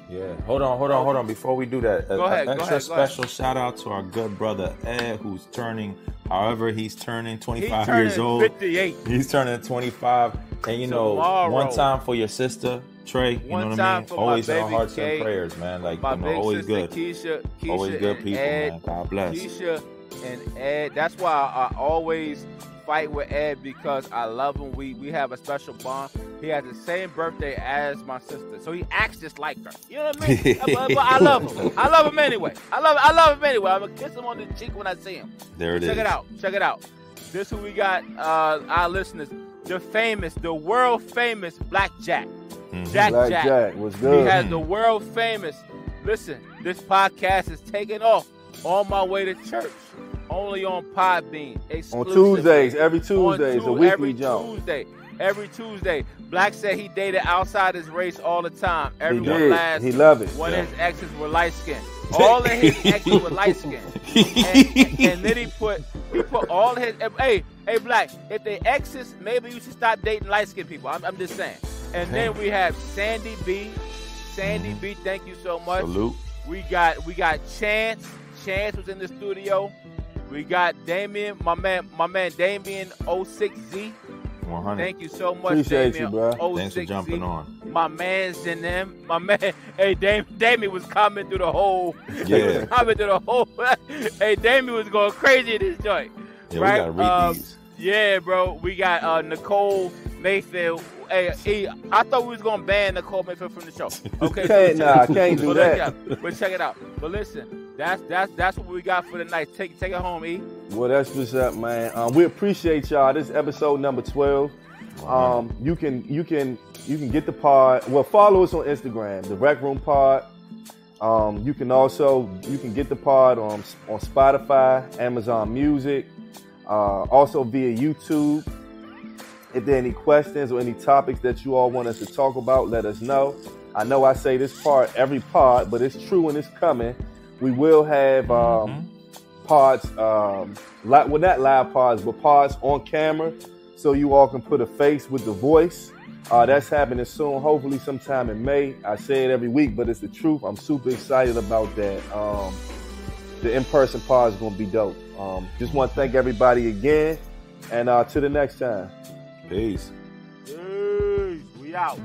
yeah. Hold on. Before we do that, Go ahead, extra go ahead. special shout out to our good brother Ed, who's turning, however he's turning, 25 turning years old. 58. He's turning 25, and you know, Tomorrow. one time for your sister Trey. You One know what I time mean? for my Always in our baby hearts Kay, and prayers, man. Like, My you know, big always sister good. Keisha Always good and people, Ed. man. God bless. Keisha and Ed. That's why I always fight with Ed, because I love him. We have a special bond. He has the same birthday as my sister, so he acts just like her. You know what I mean? but I love him. I love him anyway. I love him anyway. I'm gonna kiss him on the cheek when I see him. There it is. Check it out. This who we got. Our listeners, the world famous Black Jack. Jack. Jack was He good. has the world famous. Listen, this podcast is taking off on my way to church. Only on Podbean. On Exclusively. Tuesdays, every Tuesday is a weekly every jump. Every Tuesday. Black said he dated outside his race all the time. He Everyone did. laughed. He loved it. One of his exes were light skinned. All of his exes were light skinned. And then he put all his hey Black, if they exes, maybe you should stop dating light skinned people. I'm just saying. And then we have Sandy B. Sandy B, thank you so much. Salute. We got Chance. Chance was in the studio. We got Damien, my man Damien 06Z. 100. Thank you so much, Appreciate Damien. you, bro. 06Z. Thanks for jumping on. My man's in them. My man, hey, Damien was coming through the whole. Yeah. Coming through the whole. Hey, Damien was going crazy in this joint. Yeah, right? we gotta read these. Yeah, bro. We got Nicole Mayfield. Hey, I thought we was gonna ban Nicole Mayfield from the show. Okay, Can't do that. But check it out. But listen, that's what we got for the night. Take it home, E. Well, that's what's up, man. We appreciate y'all. This is episode number 12. You can get the pod. Well, follow us on Instagram, the Rec Room Pod. You can get the pod on Spotify, Amazon Music, also via YouTube. If there are any questions or any topics that you all want us to talk about, let us know. I know I say this part every pod, but it's true and it's coming. We will have pods, well, not live pods, but pods on camera, so you all can put a face with the voice. That's happening soon, hopefully sometime in May. I say it every week, but it's the truth. I'm super excited about that. The in-person pod is going to be dope. Just want to thank everybody again, and to the next time. Peace. Peace. We out.